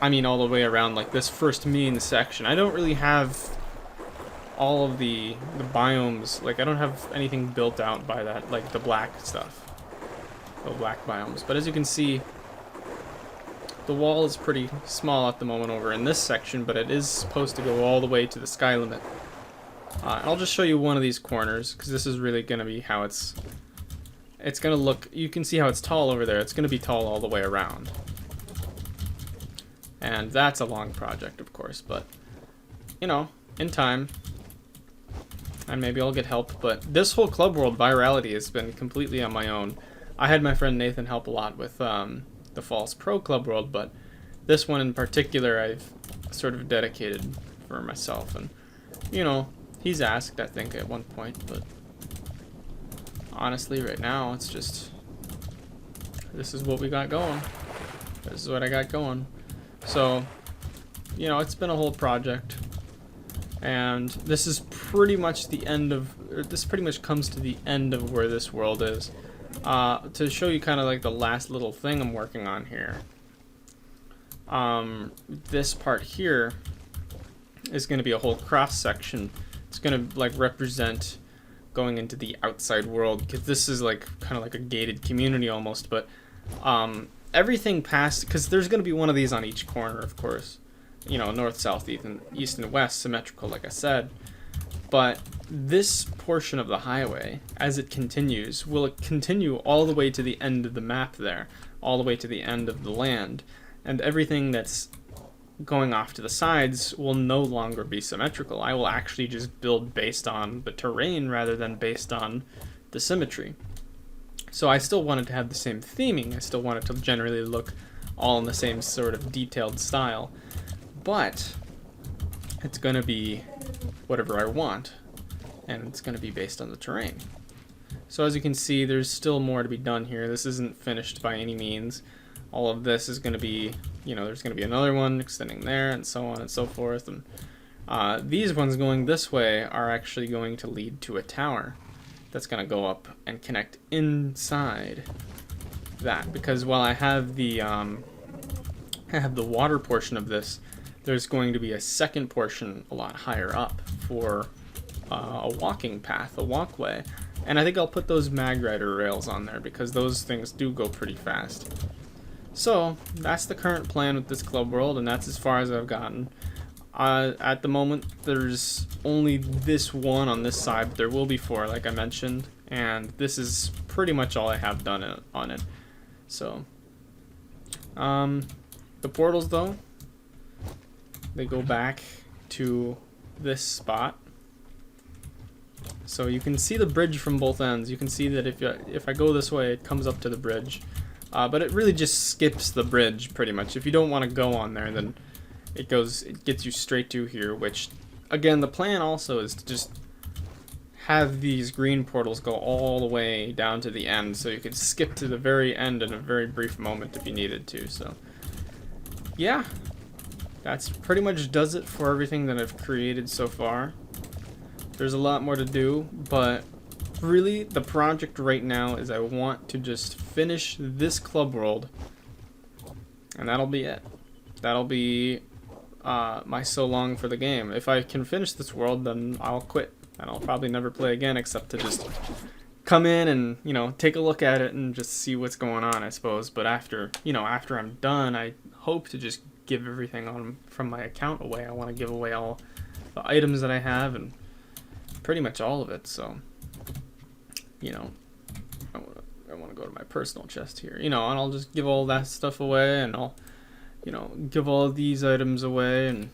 I mean, all the way around like this first main section. I don't really have all of the biomes. Like, I don't have anything built out by that, like the black stuff, the black biomes. But as you can see, the wall is pretty small at the moment over in this section, but it is supposed to go all the way to the sky limit. And I'll just show you one of these corners, because this is really going to be how it's going to look. You can see how it's tall over there. It's going to be tall all the way around. And that's a long project, of course, but, you know, in time. And maybe I'll get help, but this whole Club World virality has been completely on my own. I had my friend Nathan help a lot with the False Pro Club World, but this one in particular I've sort of dedicated for myself. And, you know, he's asked, I think, at one point, but honestly, right now, it's just, this is what we got going. This is what I got going. So, you know, it's been a whole project. And this is pretty much the end of, or this pretty much comes to the end of where this world is. To show you kind of like the last little thing I'm working on here. This part here is going to be a whole cross section. It's going to like represent going into the outside world, because this is like kind of like a gated community almost, but everything past, because there's going to be one of these on each corner, of course. You know, north, south, east, and west, symmetrical, like I said. But this portion of the highway, as it continues, will continue all the way to the end of the map there, all the way to the end of the land. And everything that's going off to the sides will no longer be symmetrical. I will actually just build based on the terrain rather than based on the symmetry. So I still wanted to have the same theming. I still wanted to generally look all in the same sort of detailed style. But it's going to be whatever I want, and it's going to be based on the terrain. So as you can see, there's still more to be done here. This isn't finished by any means. All of this is going to be, you know, there's going to be another one extending there, and so on and so forth. And these ones going this way are actually going to lead to a tower that's going to go up and connect inside that. Because while I have the water portion of this, there's going to be a second portion a lot higher up for a walking path, a walkway. And I think I'll put those Mag Rider rails on there, because those things do go pretty fast. So that's the current plan with this Club World, and that's as far as I've gotten. At the moment, there's only this one on this side, but there will be 4, like I mentioned. And this is pretty much all I have done on it. So, the portals, though, they go back to this spot. So you can see the bridge from both ends. You can see that if I go this way, it comes up to the bridge. But it really just skips the bridge pretty much. If you don't want to go on there, then it gets you straight to here, which, again, the plan also is to just have these green portals go all the way down to the end, so you could skip to the very end in a very brief moment if you needed to. So, yeah. That's pretty much does it for everything that I've created so far. There's a lot more to do, but really the project right now is I want to just finish this Club World, and that'll be it. That'll be my so long for the game. If I can finish this world, then I'll quit, and I'll probably never play again except to just come in and, you know, take a look at it and just see what's going on, I suppose. But after I'm done, I hope to just give everything on from my account away. I want to give away all the items that I have, and pretty much all of it. So, you know, I want to go to my personal chest here, you know, and I'll just give all that stuff away, and I'll, you know, give all these items away, and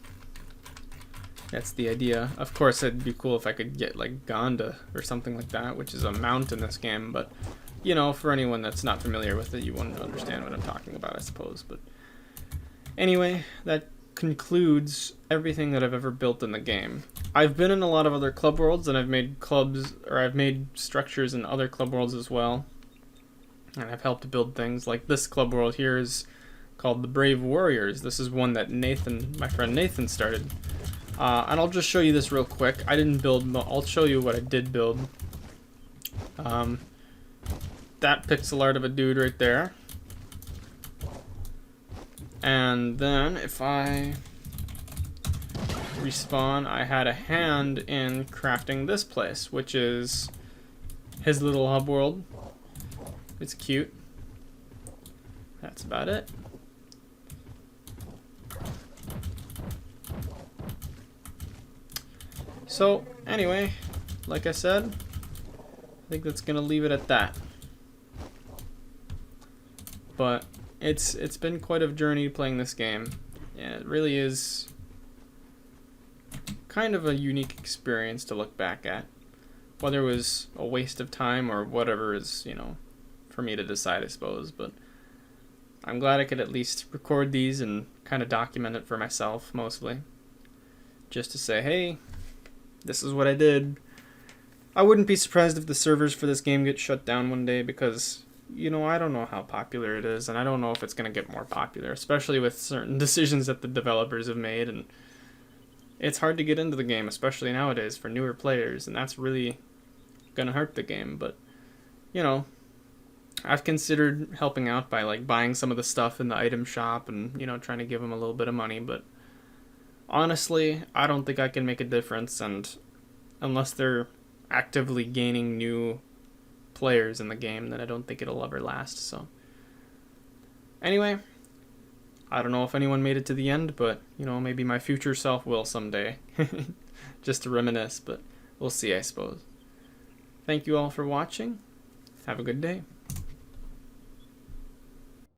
that's the idea. Of course, it'd be cool if I could get like Gonda or something like that, which is a mount in this game, but, you know, for anyone that's not familiar with it, you wouldn't understand what I'm talking about, I suppose. But anyway, that concludes everything that I've ever built in the game. I've been in a lot of other Club Worlds, and I've made clubs, or I've made structures in other Club Worlds as well. And I've helped to build things. Like this Club World here is called the Brave Warriors. This is one that Nathan, my friend Nathan, started. And I'll just show you this real quick. I didn't build, I'll show you what I did build. That pixel art of a dude right there. And then if I respawn, I had a hand in crafting this place, which is his little hub world. It's cute. That's about it. So, anyway, like I said, I think that's gonna leave it at that. But it's been quite a journey playing this game, and it really is kind of a unique experience to look back at. Whether it was a waste of time or whatever is, for me to decide, I suppose. But I'm glad I could at least record these and kind of document it for myself, mostly. Just to say, hey, this is what I did. I wouldn't be surprised if the servers for this game get shut down one day because, I don't know how popular it is, and I don't know if it's going to get more popular, especially with certain decisions that the developers have made, and it's hard to get into the game, especially nowadays for newer players, and that's really going to hurt the game. But, I've considered helping out by like buying some of the stuff in the item shop and, trying to give them a little bit of money, but honestly, I don't think I can make a difference, and unless they're actively gaining new players in the game, then I don't think it'll ever last. So anyway, I don't know if anyone made it to the end, but maybe my future self will someday. Just to reminisce, but we'll see, I suppose. Thank you all for watching. Have a good day.